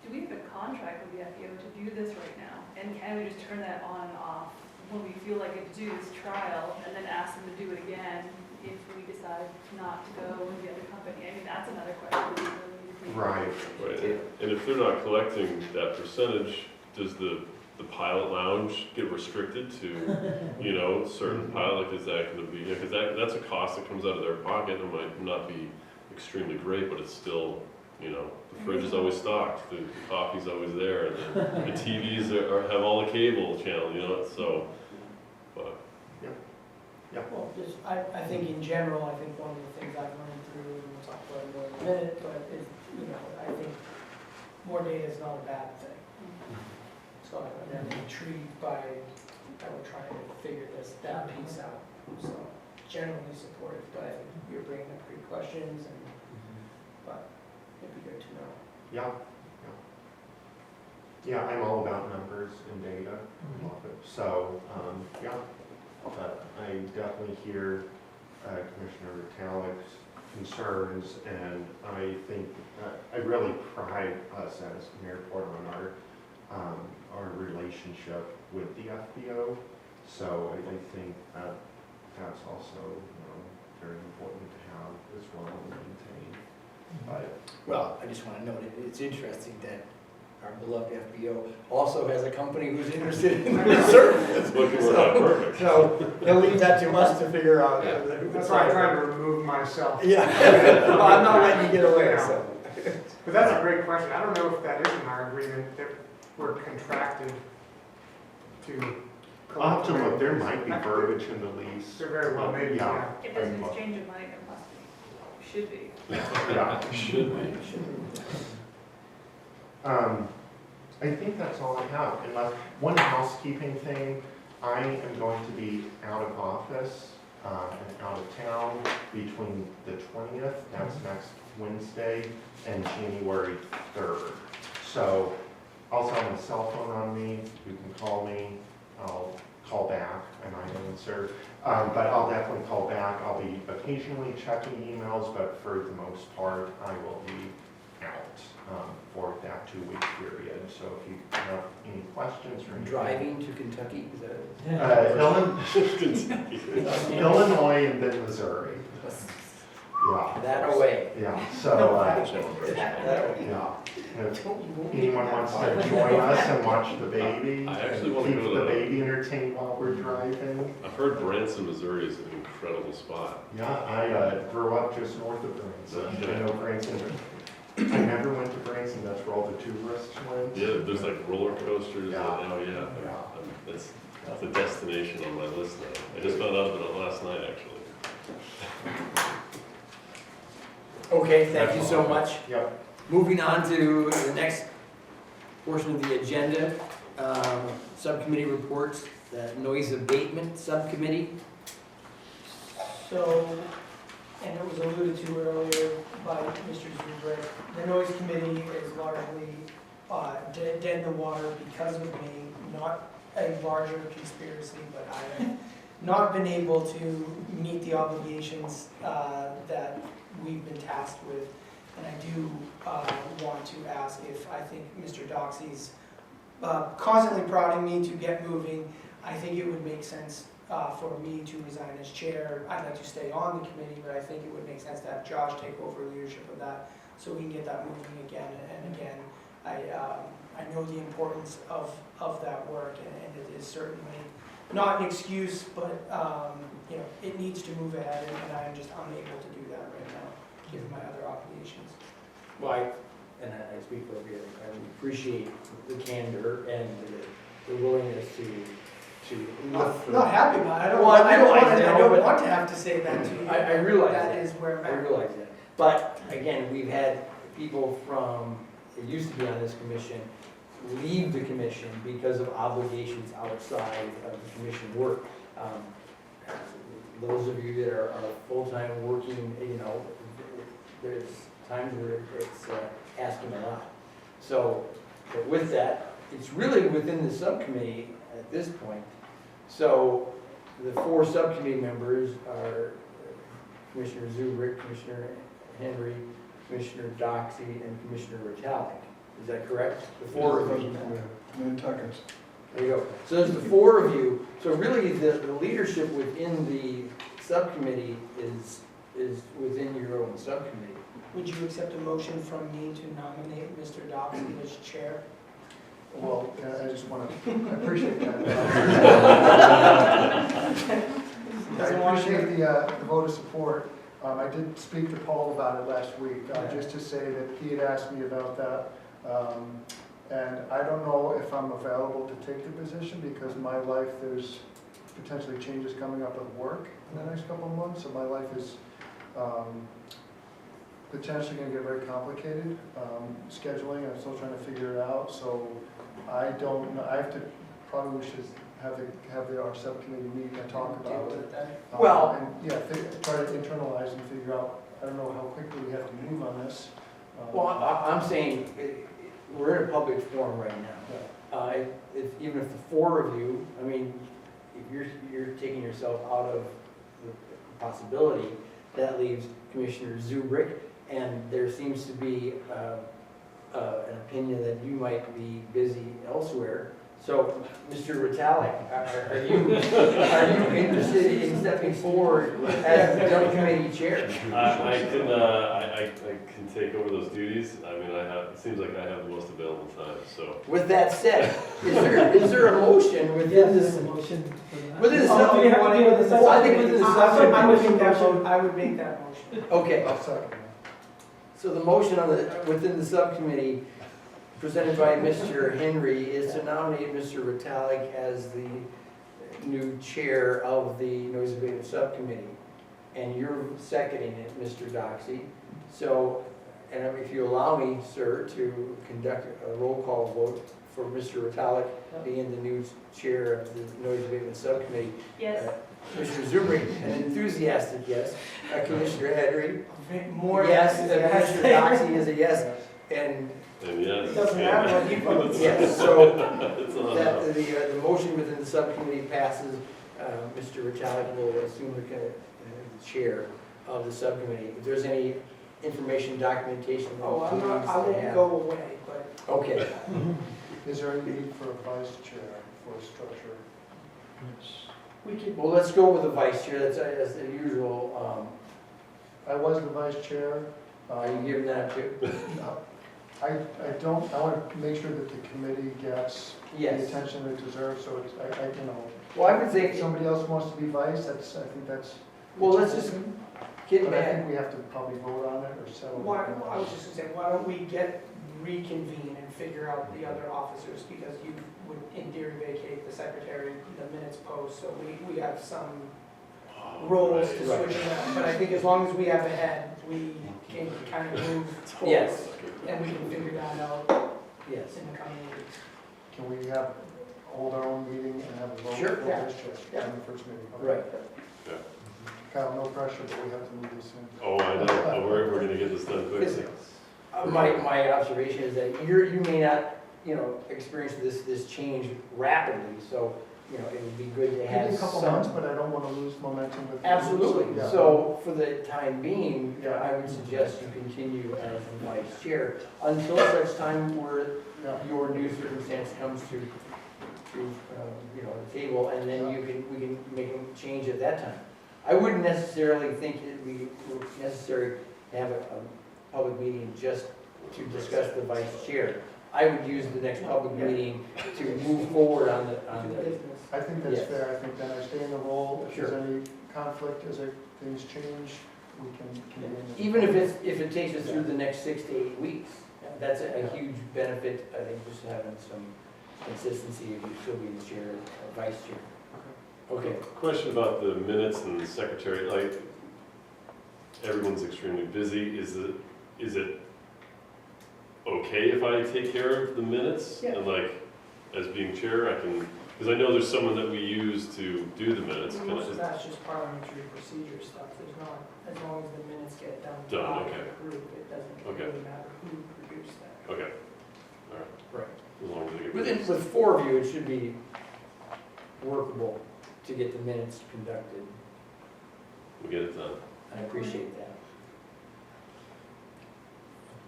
Do we have a contract with the FBO to do this right now? And can we just turn that on and off when we feel like it's due this trial, and then ask them to do it again if we decide not to go with the other company? That's another question we really need to think about. Right. And if they're not collecting that percentage, does the pilot lounge get restricted to, certain pilot, like is that gonna be, because that's a cost that comes out of their pocket. It might not be extremely great, but it's still, the fridge is always stocked, the coffee's always there, and the TVs have all the cable channels, so, but. Well, I think in general, I think one of the things I've learned through, and we'll talk about it more in a minute, but is, I think more data is not a bad thing. So I'm intrigued by how we're trying to figure that piece out. So generally supportive, but I think you're bringing up great questions, but it'd be good to know. Yeah, I'm all about numbers and data. Love it. So, but I definitely hear Commissioner Talik's concerns, and I think I really pride us as an airport on our relationship with the FBO. So I think that's also very important to have as well and maintain. But Well, I just want to note, it's interesting that our beloved FBO also has a company who's interested in the services. Looking for that perfect. So they'll leave that to us to figure out. That's why I'm trying to remove myself. Yeah, well, I'm not letting you get away, so. But that's a great question. I don't know if that is in our agreement, that we're contracted to. I'll have to look, there might be verbiage in the lease. There very well may be, yeah. If there's an exchange of money, there must be, should be. Yeah. Should be. I think that's all I have, unless, one housekeeping thing, I am going to be out of office and out of town between the 20th, that's next Wednesday, and January 3rd. So, also have my cell phone on me, you can call me, I'll call back, I might answer, but I'll definitely call back. I'll be occasionally checking emails, but for the most part, I will be out for that 2-week period. So if you have any questions or anything. Driving to Kentucky, is that? Illinois and then Missouri. Yeah, That away. yeah, so, yeah. If anyone wants to join us and watch the baby, I actually and wanna keep go to the the- baby entertained while we're driving. I've heard Branson, Missouri is an incredible spot. Yeah, I grew up just north of Branson. Okay. I know Branson. I never went to Branson, that's where all the tourists went. Yeah, there's like roller coasters, Yeah. and, oh yeah, Yeah. it's a destination on my list now. I just found out about it last night, actually. Okay, thank you so much. Yep. Moving on to the next portion of the agenda, subcommittee reports, the noise abatement subcommittee. So, and it was alluded to earlier by Mr. Zuberek, the noise committee is largely dead in the water because of me, not a larger conspiracy, but I have not been able to meet the obligations that we've been tasked with. And I do want to ask if I think Mr. Doxey's constantly prodding me to get moving. I think it would make sense for me to resign as chair. I'd like to stay on the committee, but I think it would make sense to have Josh take over leadership of that so we can get that moving again and again. I know the importance of that work, and it is certainly not an excuse, but you know, it needs to move ahead, and I am just unable to do that right now, given my other obligations. Well, I speak for you, I appreciate the candor and the willingness to. Not happy about it. I don't Well, want, I realize I that, don't but- want to have to say that to you. I realize That that. is where I I'm at. realize that. But again, we've had people from, that used to be on this commission, leave the commission because of obligations outside of the commission work. Those of you that are full-time working, you know, there's times where it's asking a lot. So, but with that, it's really within the subcommittee at this point. So, the 4 subcommittee members are Commissioner Zubrick, Commissioner Henry, Commissioner Doxey, and Commissioner Retallick. Is that correct? The 4 of you. Nantucket. There you go. So there's the 4 of you. So really, the leadership within the subcommittee is within your own subcommittee. Would you accept a motion from me to nominate Mr. Doxey as chair? Well, I just want to, I appreciate that. I Doesn't want to. appreciate the vote of support. I did speak to Paul about it last week, just to say that he had asked me about that. And I don't know if I'm available to take the position because my life, there's potentially changes coming up at work in the next couple of months. So my life is potentially going to get very complicated. Scheduling, I'm still trying to figure it out. So I don't know. I have to, probably we should have our subcommittee meet and talk about it. Well- And yeah, try to internalize and figure out, I don't know how quickly we have to move on this. Well, I'm saying, we're in a public forum right now. Even if the 4 of you, I mean, if you're taking yourself out of the possibility, that leaves Commissioner Zubrick, and there seems to be an opinion that you might be busy elsewhere. So, Mr. Retallick, are you interested in stepping forward as the subcommittee chair? I can take over those duties. I mean, it seems like I have the most available time, so. With that said, is there a motion within Yes, this? a motion for that. Within the Oh, do we have to do it with the I think within the I would make that subcommittee. I would make that motion. Okay, I'll second that. so the motion within the subcommittee presented by Mr. Henry is to nominate Mr. Retallick as the new chair of the noise abatement subcommittee. And you're seconding it, Mr. Doxey. So, and if you allow me, sir, to conduct a roll call vote for Mr. Retallick being the new chair of the noise abatement subcommittee. Yes. Commissioner Zubrick, an enthusiastic yes. Commissioner Henry, More. yes. Commissioner Doxey is a yes. And yes. It doesn't matter what you vote. yes, so It's on that, now. the motion within the subcommittee passes. Mr. Retallick will assume the chair of the subcommittee. If there's any information, documentation, Oh, I please won't have. go away, but Okay. Is there a need for a vice chair for structure? we could, Well, let's go with the vice chair. That's the usual I was the vice chair. Are you giving that to? I don't, I want to make sure that the committee gets the Yes. attention it deserves, so it's, you know, Well, I would if say, somebody else wants to be vice, I think that's. well, let's just get But I back. think we have to probably vote on it or settle it. Why, I was just gonna say, why don't we reconvene and figure out the other officers, because you would in theory vacate the secretary, the minutes post, so we have some roles to Right. switch around. But I think as long as we have a head, we can kind of move forward. Yes. And we can figure that out Yes. in the coming weeks. Can we hold our own meeting and have a vote? Sure. for Yeah. vice chair Yeah. on the first meeting? Okay. Right. Kyle, no pressure, but we have to move this soon. Oh, I know, oh, we're gonna get this done quickly. My observation is that you may not, experience this change rapidly, so, it would be good to have Maybe a couple some. months, but I don't want to lose momentum with. Absolutely. Yeah. So for the time being, Yeah. I would suggest you continue as the vice chair until such time where Yeah. your new circumstance comes to the table, and then we can make a change at that time. I wouldn't necessarily think it'd be necessary to have a public meeting just to discuss the vice chair. I would use the next public meeting to move forward on the Business. I think that's Yes. fair. I think then I stay in the role. If there's Sure. any conflict, as things change, we can convene. Even if it takes us through the next 6 to 8 weeks, that's a huge benefit, I think, just having some consistency if you still be the chair, or vice chair. Okay. Question about the minutes and the secretary, like, everyone's extremely busy, is it okay if I take care of the minutes? Yeah. And like, as being chair, I can, because I know there's someone that we use to do the minutes. Can I Most of just- that's just parliamentary procedure stuff, there's not, as long as the minutes get done Done, by okay. the group, it doesn't Okay. really matter who produced that. Okay, Right. as long as I get With 4 of you, it should be workable to get the minutes conducted. we get it done. I appreciate that.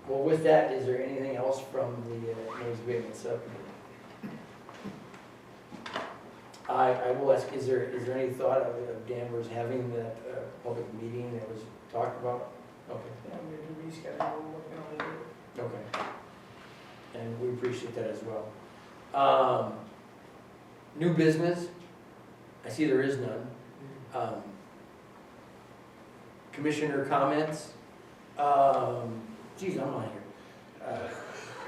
Well, with that, is there anything else from the noise abatement subcommittee? I will ask, is there any thought of Danvers having that public meeting that was talked about? Okay. Yeah, we have to reschedule, we're gonna do it. Okay. And we appreciate that as well. New business, I see there is none. Commissioner comments? Geez, I'm on here.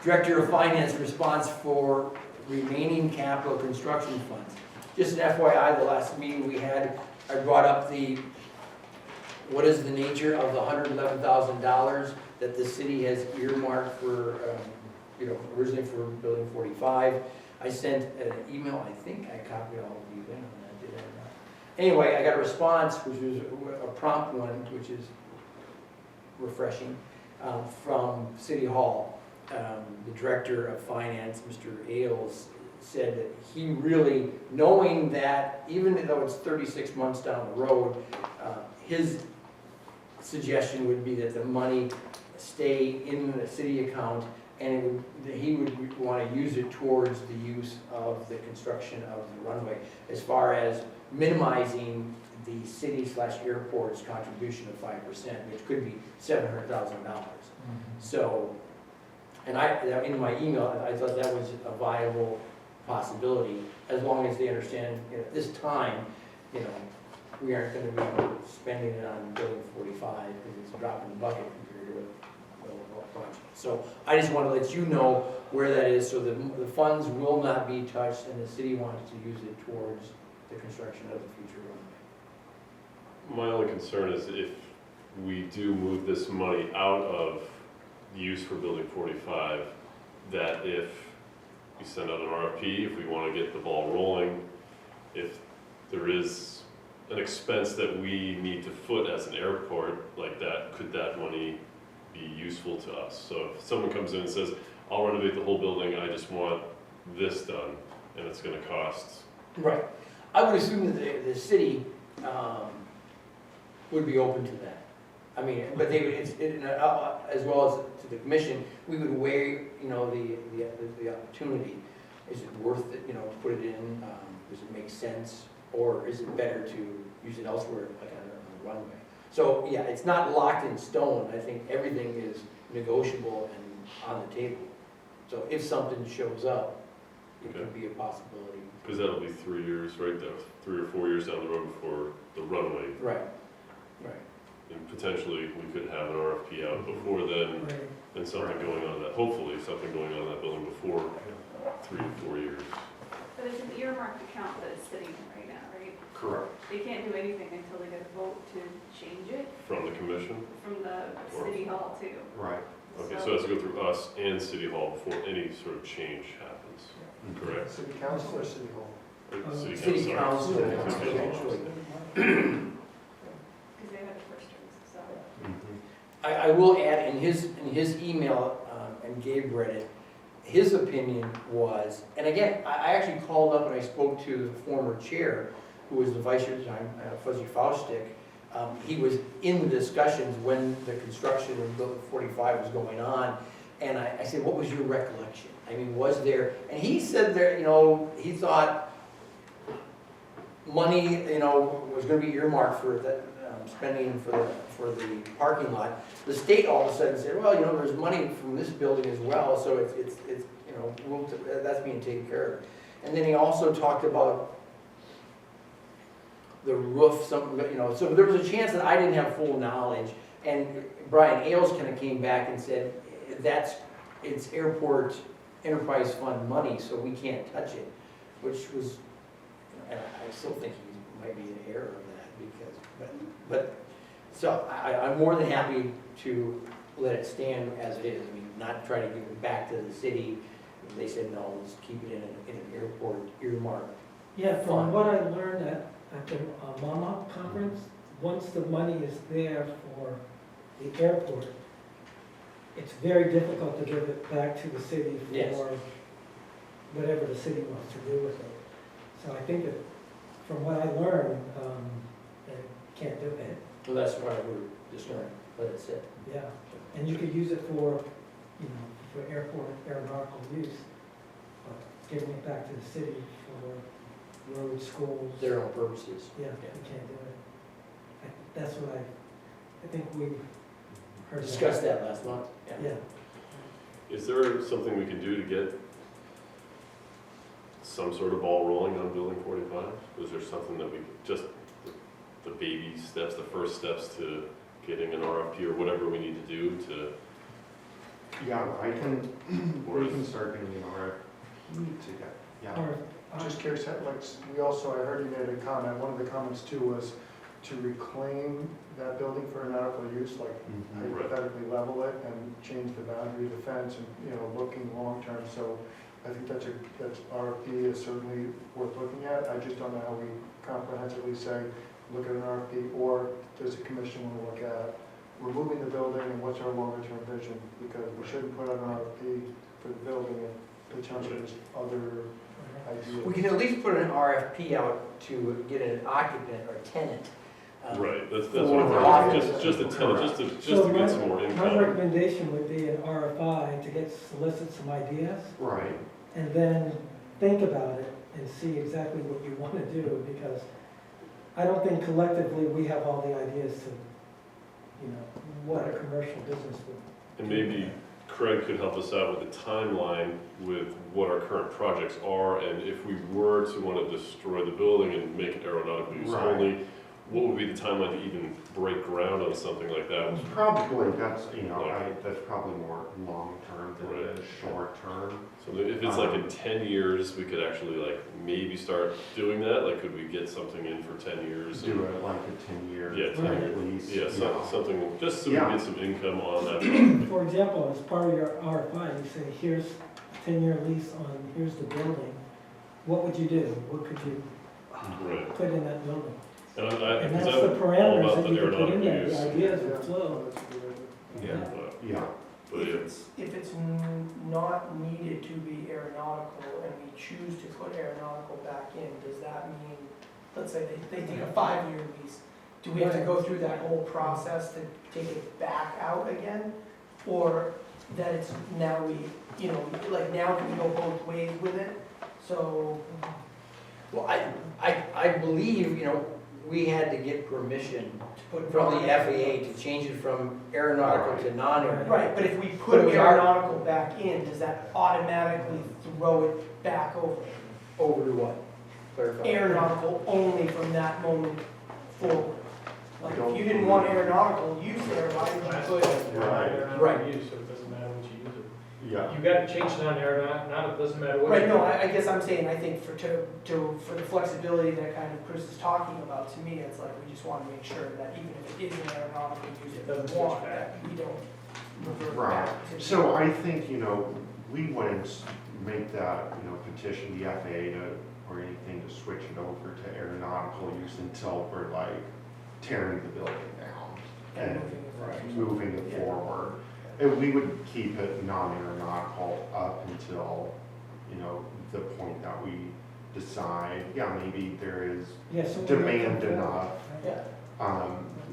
Director of Finance response for remaining capital construction funds. Just an FYI, the last meeting we had, I brought up what is the nature of the $111,000 that the city has earmarked for, originally for Building 45. I sent an email, I think I copied all of you in on that, did I not? Anyway, I got a response, which was a prompt one, which is refreshing, from City Hall. The Director of Finance, Mr. Ailes, said that he really, knowing that even though it's 36 months down the road, his suggestion would be that the money stay in the city account, and that he would want to use it towards the use of the construction of the runway, as far as minimizing the city/airport's contribution of 5%, which could be $700,000. So, and in my email, I thought that was a viable possibility, as long as they understand, at this time, we aren't going to be spending it on Building 45, because it's a drop in the bucket compared to the overall project. So I just want to let you know where that is, so that the funds will not be touched, and the city wants to use it towards the construction of the future runway. My only concern is if we do move this money out of use for Building 45, that if we send out an RFP, if we want to get the ball rolling, if there is an expense that we need to foot as an airport like that, could that money be useful to us? So if someone comes in and says, I'll renovate the whole building, I just want this done, and it's going to cost. Right. I would assume that the city would be open to that. I mean, but they would, as well as to the commission, we would weigh, the opportunity. Is it worth it, to put it in? Does it make sense? Or is it better to use it elsewhere, like on a runway? So, yeah, it's not locked in stone. I think everything is negotiable and on the table. So if something shows up, it could be a possibility. Because that'll be 3 years, right, 3 or 4 years down the road before the runway. Right, right. And potentially, we could have an RFP out before then, Right. and something going on in that, hopefully, something going on in that building before 3 to 4 years. But it's an earmarked account that is sitting right now, right? Correct. They can't do anything until they get a vote to change it From the commission? from the city hall too. Right. Okay, so it has to go through us and City Hall before any sort of change happens, correct? City council or city hall? Or City sorry. council, City Hall. potentially. Because they have the first strings, so. I will add, in his email, and Gabe read it, his opinion was, and again, I actually called up and I spoke to the former chair, who was the vice chair at the time, Fuzzy Faustic. He was in the discussions when the construction of Building 45 was going on, and I said, what was your recollection? I mean, was there, and he said there, he thought money, was gonna be earmarked for the, spending for the parking lot. The state all of a sudden said, well, there's money from this building as well, so it's that's being taken care of. And then he also talked about the roof, so there was a chance that I didn't have full knowledge, and Brian Ailes kind of came back and said, it's airport enterprise fund money, so we can't touch it, which was, and I still think he might be in error of that, but, so I'm more than happy to let it stand as it is. I mean, not try to give it back to the city. They said, no, let's keep it in an airport earmark. Yeah, from what I learned at the MAMA conference, once the money is there for the airport, it's very difficult to give it back to the city Yes. for whatever the city wants to do with it. So I think that, from what I learned, they can't do it. So that's why we're just gonna let it sit. Yeah, and you could use it for, for airport aeronautical use, but giving it back to the city for roads, schools. Their own purposes. Yeah, you can't do it. That's what I think we heard. Discussed that last month. Yeah. Is there something we can do to get some sort of ball rolling on Building 45? Is there something that we, just the baby steps, the first steps to getting an RFP or whatever we need to do to? Yeah, we can start getting an RFP together, yeah. Or, Just curious, I heard you made a comment, one of the comments too was to reclaim that building for aeronautical use, like hypothetically level it and change the boundary of the fence and, looking long-term. So I think that's RFP is certainly worth looking at. I just don't know how we comprehensively say, look at an RFP, or does the commission want to look at removing the building and what's our longer-term vision? Because we shouldn't put out an RFP for the building and potentially there's other ideas. We can at least put an RFP out to get an occupant or tenant. Right, that's for what the I'm office. just a tenant, just to So get some more my income. recommendation would be an RFI to solicit some ideas, Right. and then think about it and see exactly what you want to do, because I don't think collectively we have all the ideas to, what a commercial business would. And maybe Craig could help us out with the timeline with what our current projects are, and if we were to want to destroy the building and make it aeronautical use Right. only, what would be the timeline to even break ground on something like that? Probably, that's probably more long-term than Right. it is short-term. So if it's like in 10 years, we could actually maybe start doing that, could we get something in for 10 years? Do it like a 10-year, Yeah, 10-year. lease. Yeah, something, just so we Yeah. get some income on that property. For example, as part of your RFI, you say, here's a 10-year lease on, here's the building. What would you do? What could you Right. put in that building? And And because that's the I'm all parameters about that the you can put in aeronautical there, use. the ideas will flow. That's a good idea. Yeah, yeah. But yeah. If it's not needed to be aeronautical and we choose to put aeronautical back in, does that mean, let's say they take a 5-year lease, do we have to go through that whole process to take it back out again? Or that it's now now can we go both ways with it? So, Well, I believe, we had to get permission Put from the non- FAA to change it from aeronautical to non-aeronautical. Right, but if we But put it was our- aeronautical back in, does that automatically throw it back over? Over to what? Clarify. Aeronautical only from that moment forward. Like, if you didn't want aeronautical use there, why did you put? Right. Use, so it doesn't matter what you use it. Yeah. You got to change it on aeronautical, it doesn't matter what. Right, no, I guess I'm saying, I think for the flexibility that kind of Chris is talking about, to me, it's like, we just want to make sure that even if it is an aeronautical use It that doesn't we want, switch back. that we don't revert Right. back to. So I think, we wouldn't make that, petition the FAA to, or anything to switch it over to aeronautical use until we're like tearing the building down and moving it forward. And we would keep it non-aeronautical up until, the point that we decide, maybe there is Yeah, so demand enough. Yeah.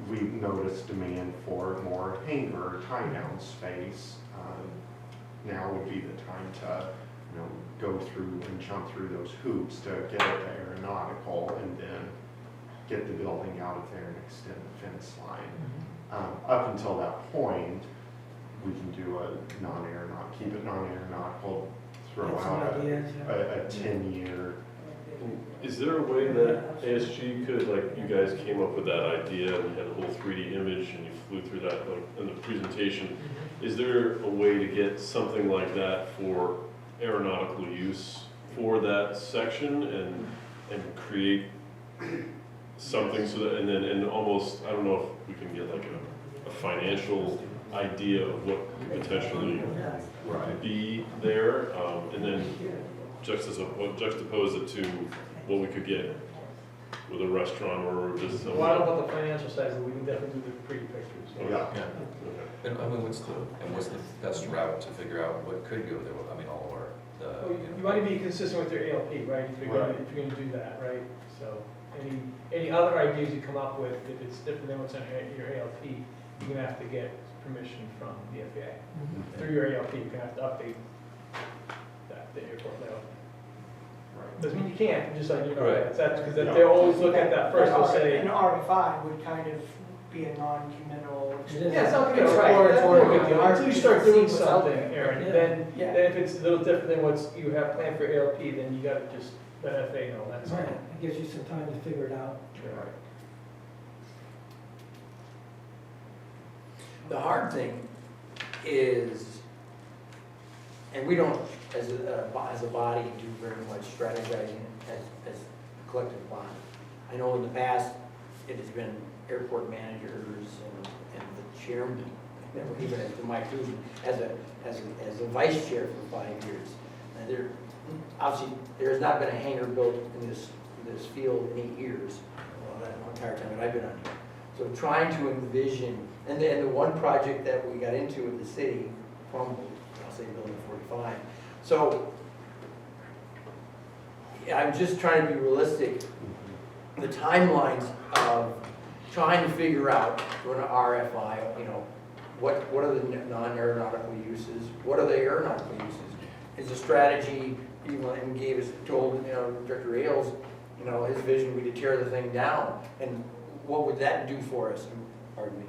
We've noticed demand for more hangar tie-down space. Now would be the time to, go through and jump through those hoops to get it to aeronautical and then get the building out of there and extend the fence line. Up until that point, we can do a non-aeronautical, keep it non-aeronautical, throw That's out an idea, yeah. a 10-year. Is there a way that ASG could, like, you guys came up with that idea and you had a whole 3D image and you flew through that, like, in the presentation? Is there a way to get something like that for aeronautical use for that section and create something so that, and almost, I don't know if we can get like a financial idea of what could potentially be there, and then juxtapose it to what we could get with a restaurant or a business. Well, I don't know about the financial side, but we can definitely do the pretty pictures. Yeah. Okay. And I mean, what's the best route to figure out what could go there? I mean, all of our, Well, you want to be consistent with your ALP, right? If you're gonna do that, right? So, any other ideas you come up with, if it's different than what's on your ALP, you're gonna have to get permission from the FAA. Through your ALP, you're gonna have to update the airport layout. Doesn't mean you can't, just like, Right. that's, because they'll always look at that first, they'll say. An RFI would kind of be a non-committal. Yeah, it's not gonna be Right. exploratory, That's big deal. what Until you start doing see what's out something, there. Aaron, Yeah. then Yeah. if it's a little different than what you have planned for ALP, then you gotta just let FAA know, that's all. Right, it gives you some time to figure it out. Right. The hard thing is, and we don't, as a body, do very much strategizing as a collective body. I know in the past, it has been airport managers and the chairman, even as my crew, as a vice chair for 5 years. And obviously, there has not been a hangar built in this field in 8 years, well, that entire time that I've been on here. So trying to envision, and then the one project that we got into with the city, crumbled, I'll say building 45. So, yeah, I'm just trying to be realistic. The timelines of trying to figure out for an RFI, what are the non-aeronautical uses? What are the aeronautical uses? Is the strategy, even told Director Ailes, his vision would be to tear the thing down. And what would that do for us? Pardon me.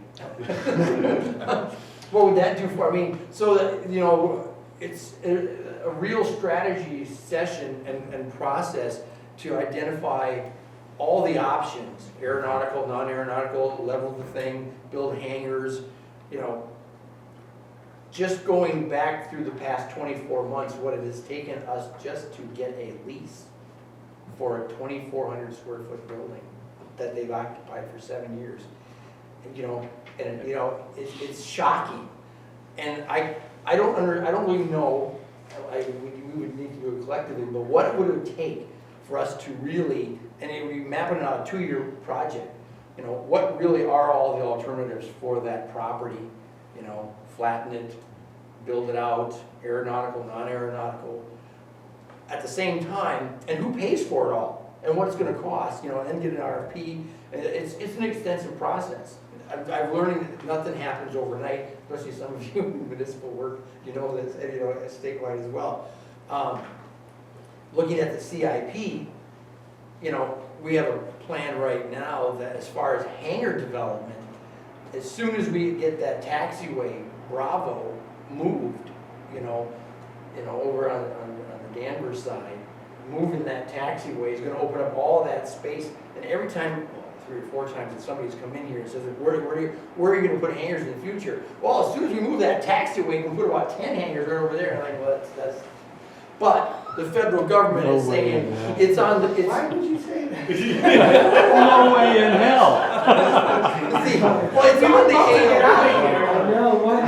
What would that do for, so that, it's a real strategy session and process to identify all the options, aeronautical, non-aeronautical, level the thing, build hangars, just going back through the past 24 months, what it has taken us just to get a lease for a 2,400 square foot building that they've occupied for 7 years. It's shocking. And I don't really know, we would need to do it collectively, but what would it take for us to really, and it would be mapping out a 2-year project, what really are all the alternatives for that property? Flatten it, build it out, aeronautical, non-aeronautical. At the same time, and who pays for it all? And what it's gonna cost, and then get an RFP. It's an extensive process. I've learned that nothing happens overnight, especially some of you in municipal work, that's statewide as well. Looking at the CIP, we have a plan right now that as far as hangar development, as soon as we get that taxiway Bravo moved, over on the Danvers side, moving that taxiway is gonna open up all that space. And every time, 3 or 4 times that somebody's come in here and says, where are you gonna put hangars in the future? Well, as soon as we move that taxiway, we can put about 10 hangars right over there. And I'm like, well, that's. But the federal government is saying, it's on the, Why it's, would you say that? No way in hell. see, well, it's on the Get out of ALP. here. I know, why?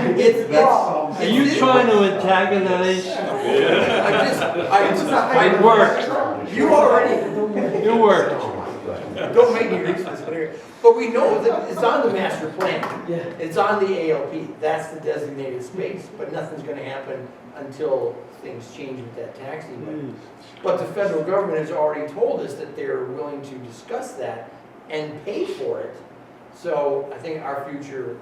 Are you trying to antagonize? I It worked. You already, It worked. don't make me reach this one here. But we know that it's on the master plan. Yeah. It's on the ALP. That's the designated space, but nothing's gonna happen until things change with that taxiway. But the federal government has already told us that they're willing to discuss that and pay for it. So I think our future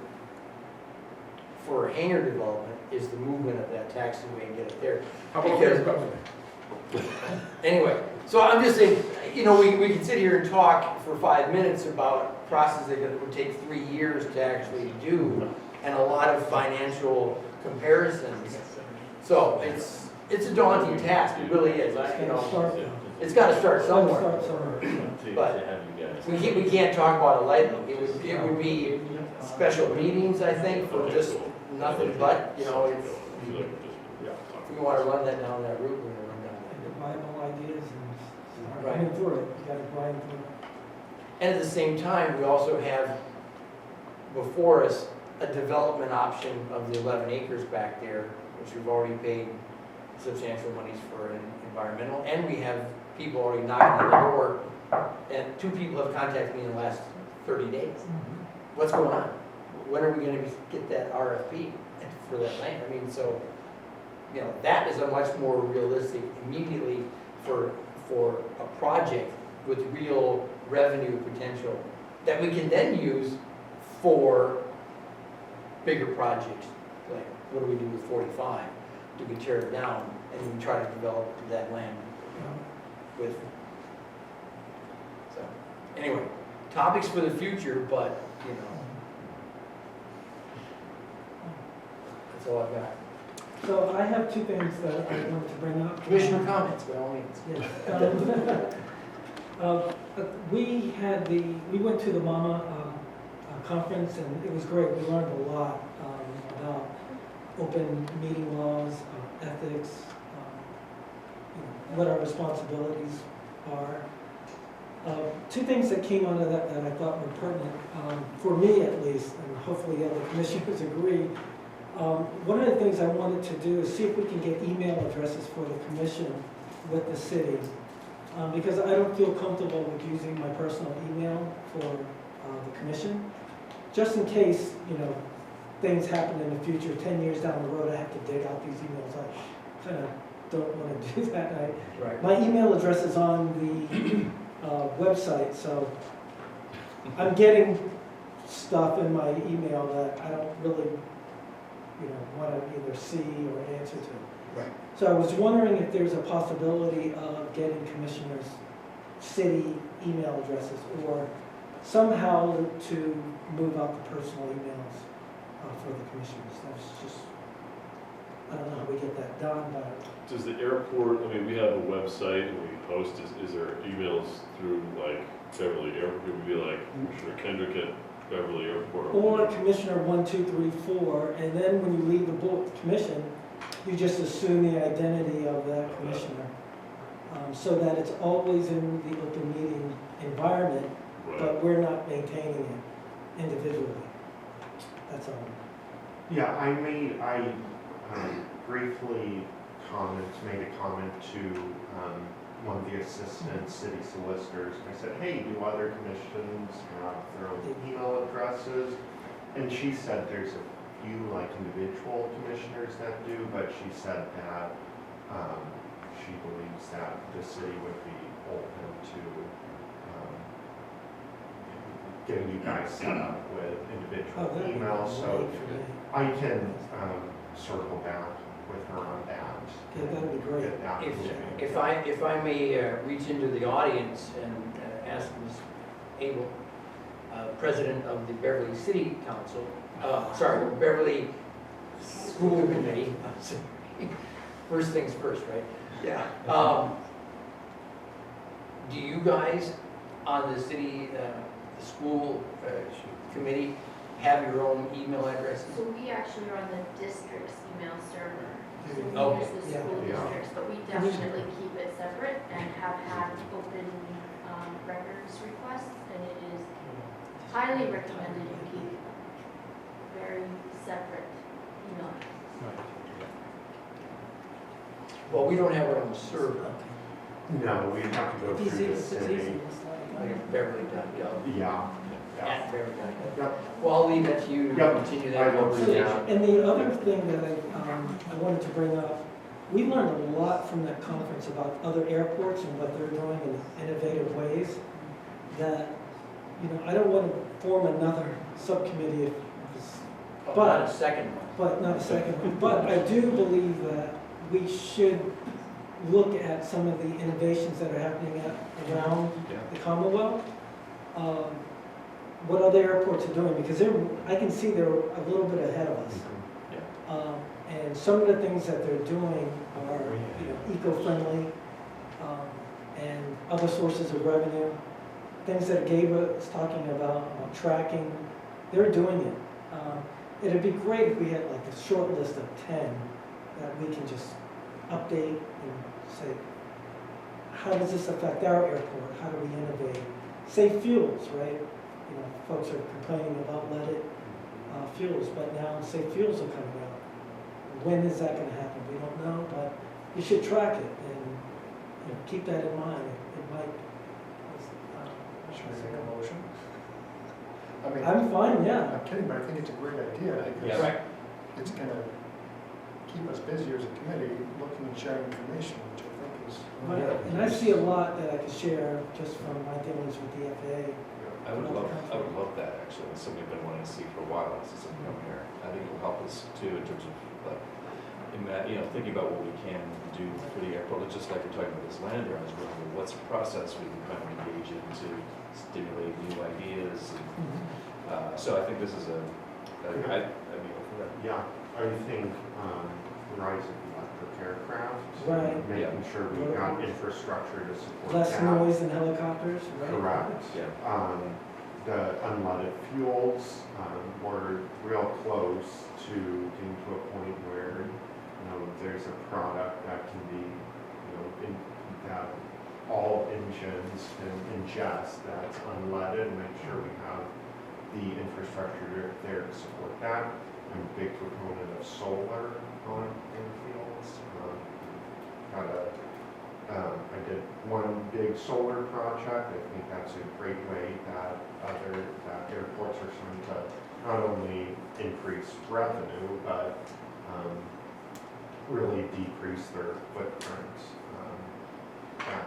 for hangar development is the movement of that taxiway and get it there. How about Because- the government? Anyway, so I'm just saying, we can sit here and talk for 5 minutes about a process that would take 3 years to actually do, and a lot of financial comparisons. So it's a daunting task, it really is. It's got to start somewhere. But we can't talk about it lightly. It would be special meetings, I think, for just nothing but, it's, if we want to run that down that route, we're going to run down that. The viable ideas and start Right. running through it, you gotta grind through it. And at the same time, we also have before us a development option of the 11 acres back there, which we've already paid substantial monies for in environmental, and we have people already knocking on the door, and 2 people have contacted me in the last 30 days. What's going on? When are we gonna get that RFP for that land? I mean, so, that is a much more realistic immediately for a project with real revenue potential that we can then use for bigger projects. Like, what do we do with 45? Do we tear it down and we try to develop that land with? So, anyway, topics for the future, but, that's all I've got. So I have 2 things that I wanted to bring up. Commissioner comments, by all means. Yes. We went to the MAMA conference, and it was great. We learned a lot about open meeting laws, ethics, what our responsibilities are. 2 things that came out of that I thought were pertinent, for me at least, and hopefully other commissioners agree. One of the things I wanted to do is see if we can get email addresses for the commission with the city. Because I don't feel comfortable with using my personal email for the commission. Just in case, things happen in the future, 10 years down the road, I have to dig out these emails. I kind of don't want to do that. Right. My email address is on the website, so I'm getting stuff in my email that I don't really, want to either see or answer to. Right. So I was wondering if there's a possibility of getting commissioners' city email addresses, or somehow to move out the personal emails for the commissioners. That's just, I don't know how we get that done, but. Does the airport, we have a website and we post, is there emails through like Beverly Airport? It would be like Commissioner Kendrick at Beverly Airport. Or Commissioner 1, 2, 3, 4, and then when you leave the commission, you just assume the identity of that commissioner, so that it's always in the open meeting environment, Right. but we're not maintaining it individually. That's all. Yeah, I briefly made a comment to one of the assistant city solicitors. I said, hey, do other commissions have their own email addresses? And she said there's a few individual commissioners that do, but she said that she believes that the city would be open to getting you guys set up with individual that'd be emails. So great for me. I can circle back with her on that. Yeah, that'd be great. Get that moving. If I may reach into the audience and ask Ms. Abel, president of the Beverly City Council, Beverly School Committee. First things first, right? Yeah. Do you guys on the city, the school committee have your own email addresses? So we actually are on the district's email server. So we Okay. use the school Yeah. districts, but we definitely keep it separate and have had open records requests, and it is highly recommended you keep very separate email. Well, we don't have our own server, No, we have to go It's through easy, the it's city. easy. like Beverly.gov, Yeah. at Beverly.gov. Yep. Well, I'll leave that to you to Yep. continue I that will do conversation. that. And the other thing that I wanted to bring up, we learned a lot from that conference about other airports and what they're doing in innovative ways that, you know, I don't want to form another subcommittee if it's, Not a second one. but not a second one. But I do believe that we should look at some of the innovations that are happening around the Commonwealth. What other airports are doing, because I can see they're a little bit ahead of us. And some of the things that they're doing are, you know, eco-friendly, and other sources of revenue. Things that Gabe was talking about tracking, they're doing it. It'd be great if we had like a short list of 10 that we can just update and say, how does this affect our airport? How do we innovate? Safe fuels, right? You know, folks are complaining about leaded fuels, but now safe fuels are coming out. When is that going to happen? We don't know, but you should track it and, you know, keep that in mind. It might. Should I make a motion? I mean, I'm fine, yeah. I'm kidding, but I think it's a great idea because Right. it's gonna keep us busy as a committee, looking and sharing information, which I think is. And I see a lot that I could share just from my dealings with the FAA. I would love that actually. It's something I've been wanting to see for a while since I've come here. I think it'll help us too in terms of like, thinking about what we can do for the airport. It's just like we're talking about this land grant, what's the process we can kind of engage in to stimulate new ideas. And, so I think this is Yeah, I think rise of electric aircraft. Right. Making sure we've got infrastructure to support Less that. noise than helicopters, right? Correct. Yeah. The unleaded fuels, we're real close to getting to a point where, you know, there's a product that can be, you know, that all engines can ingest that's unleaded, and make sure we have the infrastructure there to support that. I'm a big proponent of solar on airfields. I did one big solar project. I think that's a great way that airports are starting to not only increase revenue, but really decrease their footprint at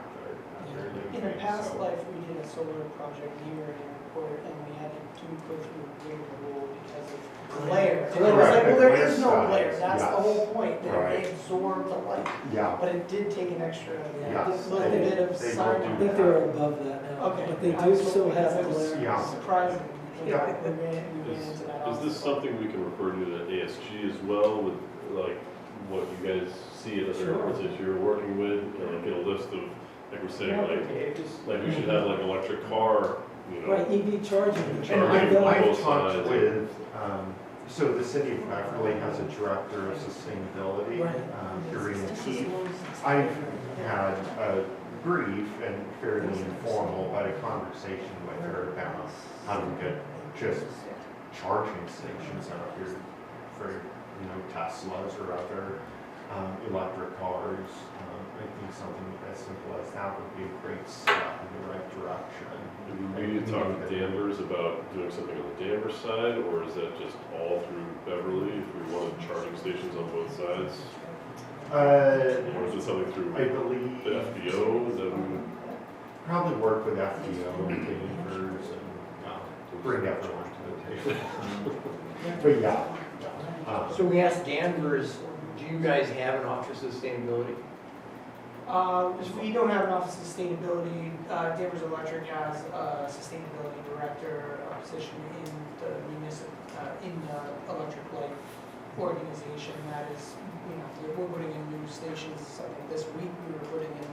their In a past so- life, we did a solar project near an airport, and we had to go through a rigmarole because of glare. And it was like, well, there is no glare, that's the whole point, that Right. they absorb the light. Yeah. But it did take an extra Yes, little bit of they will sign. do I think they're above that now. Okay. But they I do was still hoping have that was glare. Yeah. Surprising. Yeah. We ran into that. Is this something we can refer to the ASG as well, with like what you guys see at other Sure. airports that you're working with, and like get a list of, like we're saying, like we should have like electric car, you know. Right, EV charging. And Charging I've both talked sides. with, so the city of Beverly has a director of sustainability, Right. Doreen Keith. I've had a brief and fairly informal, but a conversation with her about how to get just charging stations out here for, you know, Teslas or other electric cars. I think something as simple as that would be a great step in the right direction. Do we need to talk to Danvers about doing something on the Danvers side, or is that just all through Beverly, if we wanted charging stations on both sides? Or is it something through I believe the FBO that we would? probably work with FDO and Danvers and bring everyone to the table. But yeah. So we asked Danvers, do you guys have an office of sustainability? We don't have an office of sustainability. Danvers Electric has a sustainability director position in the electric light organization. That is, we're putting in new stations. I think this week we were putting in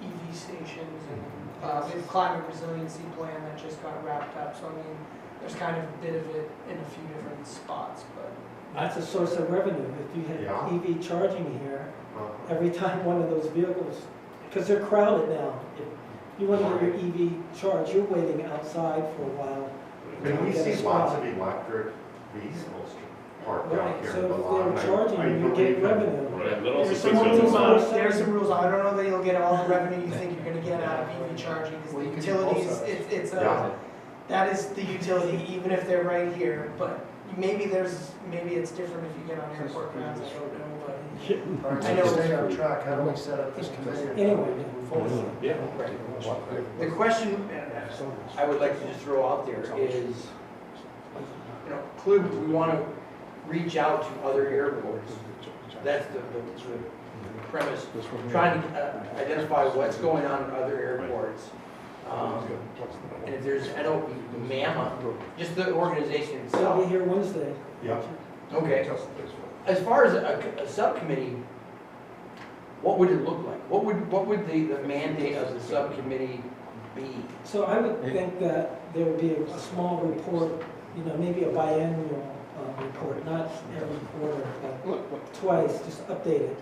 new EV stations, and we have a climate resiliency plan that just got wrapped up. So I mean, there's kind of a bit of it in a few different spots, but. That's a source of revenue. If you had Yeah. EV charging here, every time one of those vehicles, because they're crowded now. If you want to get your EV charge, you're waiting outside for a while. And we to get a see lots spot. of electric vehicles parked out Right, here so in the if lawn. they're charging, you get revenue. Right, and that also There's takes some into rules account. on, there's some rules on, I don't know that you'll get all the revenue you think you're gonna get out of EV charging, because Well, the you could do utilities, both sides. it's Yeah. that is the utility, even if they're right here, but maybe it's different if you get on airport grounds, I don't know, but. All right, I know. so stay on track, how do we set up this committee? Anyway. Move forward? Yeah. The question I would like to just throw out there is, could we want to reach out to other airports? That's the premise, trying to identify what's going on in other airports. And if there's, I know MAMA, just the organization So I'll be itself. here Wednesday. Yeah. Okay. As far as a subcommittee, what would it look like? What would the mandate of the subcommittee be? So I would think that there would be a small report, maybe a biannual report, not every quarter, but twice, just update it.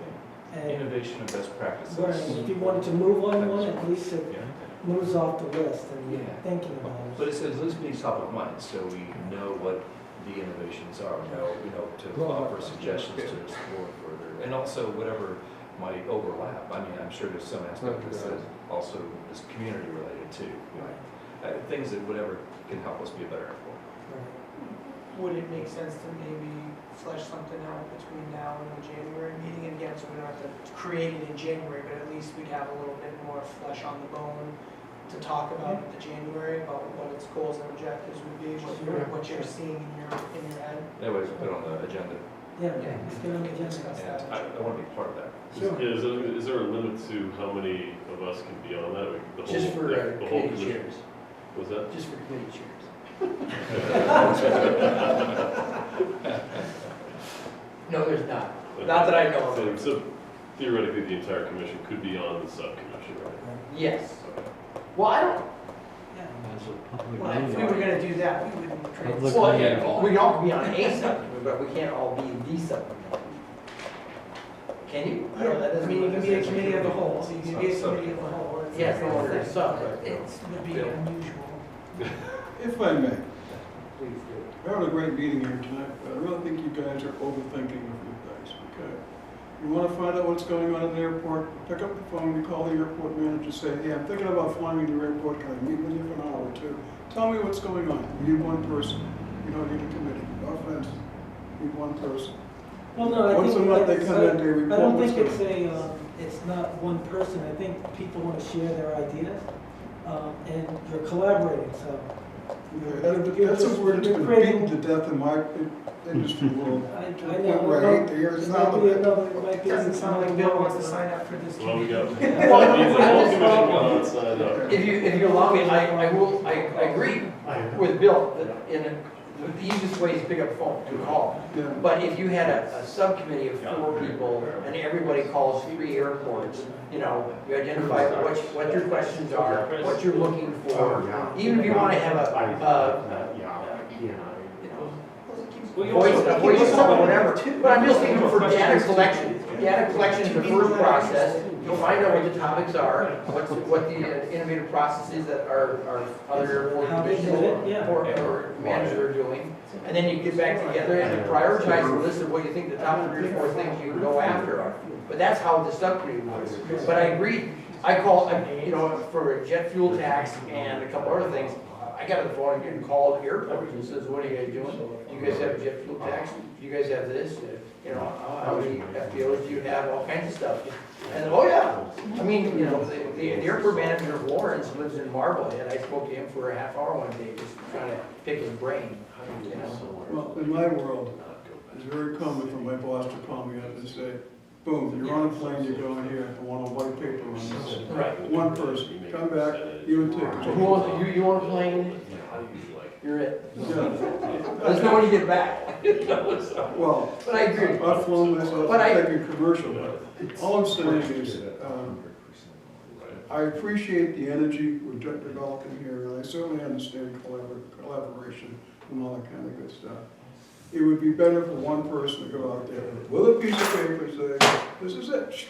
And Innovation and best practices. where if you wanted to move on one, at least it Yeah. moves off the list and you're Yeah. thinking about it. But it's at least being top of mind, so we know what the innovations are, to offer suggestions to explore further. And also whatever might overlap. I mean, I'm sure there's some aspect of this that also is community related too. Things that whatever can help us be a better airport. Would it make sense to maybe flesh something out between now and the January meeting? And again, so we don't have to create it in January, but at least we'd have a little bit more flesh on the bone to talk about at the January, about what its goals and objectives would be, what you're seeing in your head. That way, we put it on the agenda, Yeah, let's get on the agenda. Discuss and that. I want to be part of that. Sure. Is there a limit to how many of us can be on that? The whole- Just for the whole committee commission? chairs. Was that? Just for committee chairs. No, there's not. Not that I know of. So theoretically, the entire commission could be on the subcommission, right? Yes. Well, I don't, Well, if we were gonna do that, we wouldn't create. well, yeah, we can all be on a subcommittee, but we can't all be the subcommittee. Can you? I don't know, that I doesn't mean, you can be a make committee of the sense. whole, so you can be a committee of the whole. Yeah, it's no longer a sub, but It would be unusual. If I may, please do. we're having a great meeting here tonight, but I really think you guys are overthinking a few things, okay? You want to find out what's going on in the airport, pick up the phone, you call the airport manager, say, hey, I'm thinking about flying into your airport, can I meet with you for an hour or two? Tell me what's going on. We need one person. You don't need a committee. No offense. We need one person. Well, no, I Once think, a month they come in, they I report don't what's think going on. it's not one person. I think people want to share their ideas, and you're collaborating, so. That's a word that's been beaten to death in my industry world. I To the know, point where I hate to hear it it might sound be of it. another, it might be. Doesn't sound like Bill wants to sign up for this Well, we committee. got, the whole commission cannot sign up. If you allow me, I agree with Bill, that the easiest way is to pick up the phone and call. Yeah. But if you had a subcommittee of 4 people and everybody calls 3 airports, you identify what your questions are, what you're looking for. Even if you want to have a voice call or whatever. But I'm just thinking for data collection. Data collection is the first process. You find out what the topics are, what the innovative processes that our other airport How they divisions did it, yeah. or managers are doing. And then you get back together and prioritize the list of what you think the top 3 or 4 things you can go after are. But that's how the subcommittee works. But I agree, I call, for a jet fuel tax and a couple other things, I got on the phone and getting called airports and says, what are you guys doing? Do you guys have a jet fuel tax? Do you guys have this? How many FBOs do you have? All kinds of stuff. And, oh yeah, I mean, the airport manager of Lawrence lives in Marblehead. I spoke to him for a half hour one day, just trying to pick his brain. Well, in my world, it's very common for my boss to call me up and say, boom, you're on a plane, you go in here, and want a white paper on this. Right. One person, come back, you and take. So who wants, you want a plane? You're it. Yeah. Let us know when you get back. Well, But I agree. I've flown myself, But I'm thinking commercial, but all I'm saying is, I appreciate the energy we're developing here, and I certainly understand collaboration and all that kind of good stuff. It would be better for one person to go out there with a piece of paper and say, this is it.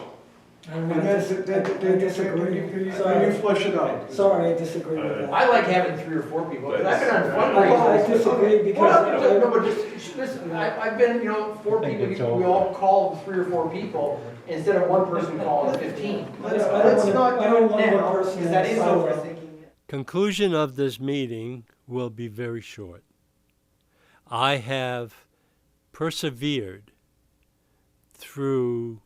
And then disagree. you flesh it out. Sorry, I disagree with that. I like having 3 or 4 people, because I've been on Well, I fundraisers. disagree because. Well, no, but just, listen, I've been, 4 people, we all call 3 or 4 people, instead of one person calling 15. Let's not I do don't it want one now, person because that in is silo. overthinking it. Conclusion of this meeting will be very short. I have persevered through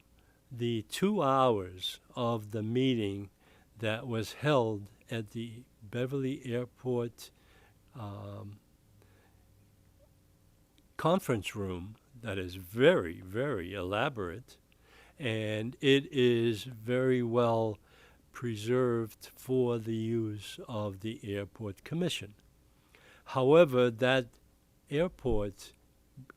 the 2 hours of the meeting that was held at the Beverly Airport conference room that is very, very elaborate, and it is very well preserved for the use of the Airport Commission. However, that airport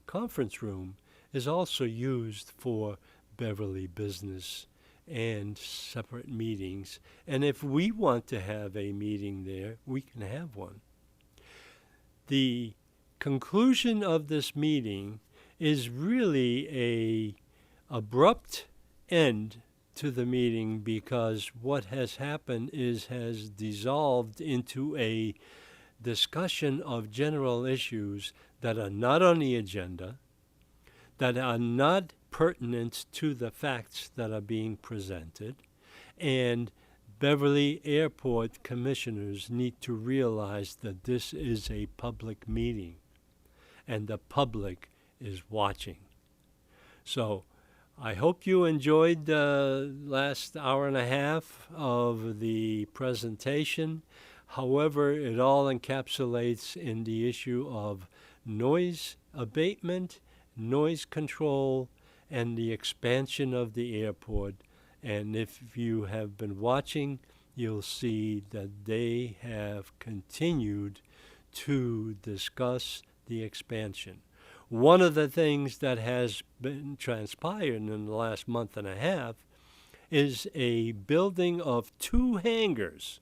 conference room is also used for Beverly business and separate meetings. And if we want to have a meeting there, we can have one. The conclusion of this meeting is really a abrupt end to the meeting, because what has happened is has dissolved into a discussion of general issues that are not on the agenda, that are not pertinent to the facts that are being presented, and Beverly Airport commissioners need to realize that this is a public meeting and the public is watching. So I hope you enjoyed the last hour and a half of the presentation. However, it all encapsulates in the issue of noise abatement, noise control, and the expansion of the airport. And if you have been watching, you'll see that they have continued to discuss the expansion. One of the things that has been transpired in the last month and a half is a building of 2 hangars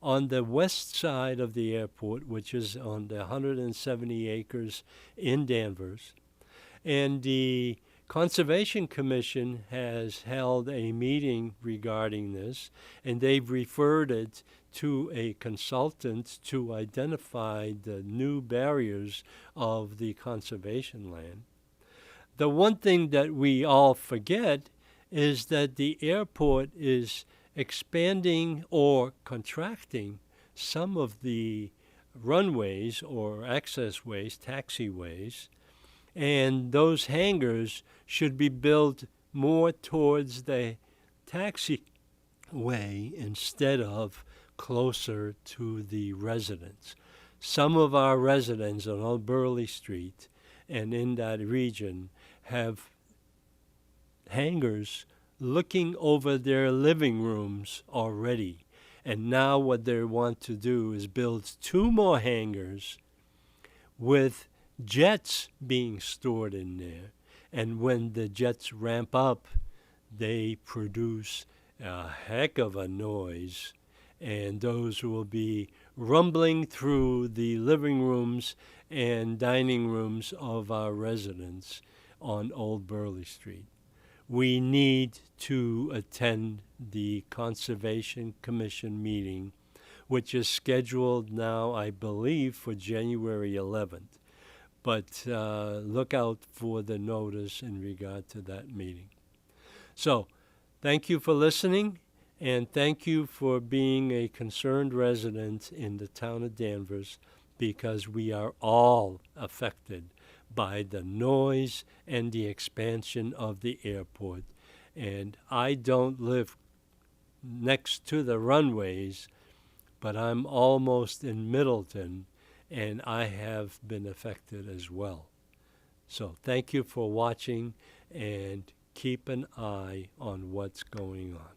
on the west side of the airport, which is on the 170 acres in Danvers. And the Conservation Commission has held a meeting regarding this, and they've referred it to a consultant to identify the new barriers of the conservation land. The one thing that we all forget is that the airport is expanding or contracting some of the runways or access ways, taxiways, and those hangars should be built more towards the taxiway instead of closer to the residents. Some of our residents on Old Burley Street and in that region have hangars looking over their living rooms already. And now what they want to do is build 2 more hangars with jets being stored in there. And when the jets ramp up, they produce a heck of a noise. And those will be rumbling through the living rooms and dining rooms of our residents on Old Burley Street. We need to attend the Conservation Commission meeting, which is scheduled now, I believe, for January 11th. But look out for the notice in regard to that meeting. So, thank you for listening, and thank you for being a concerned resident in the town of Danvers, because we are all affected by the noise and the expansion of the airport. And I don't live next to the runways, but I'm almost in Middleton, and I have been affected as well. So thank you for watching, and keep an eye on what's going on.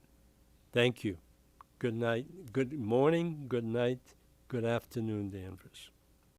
Thank you. Good night, good morning, good night, good afternoon, Danvers.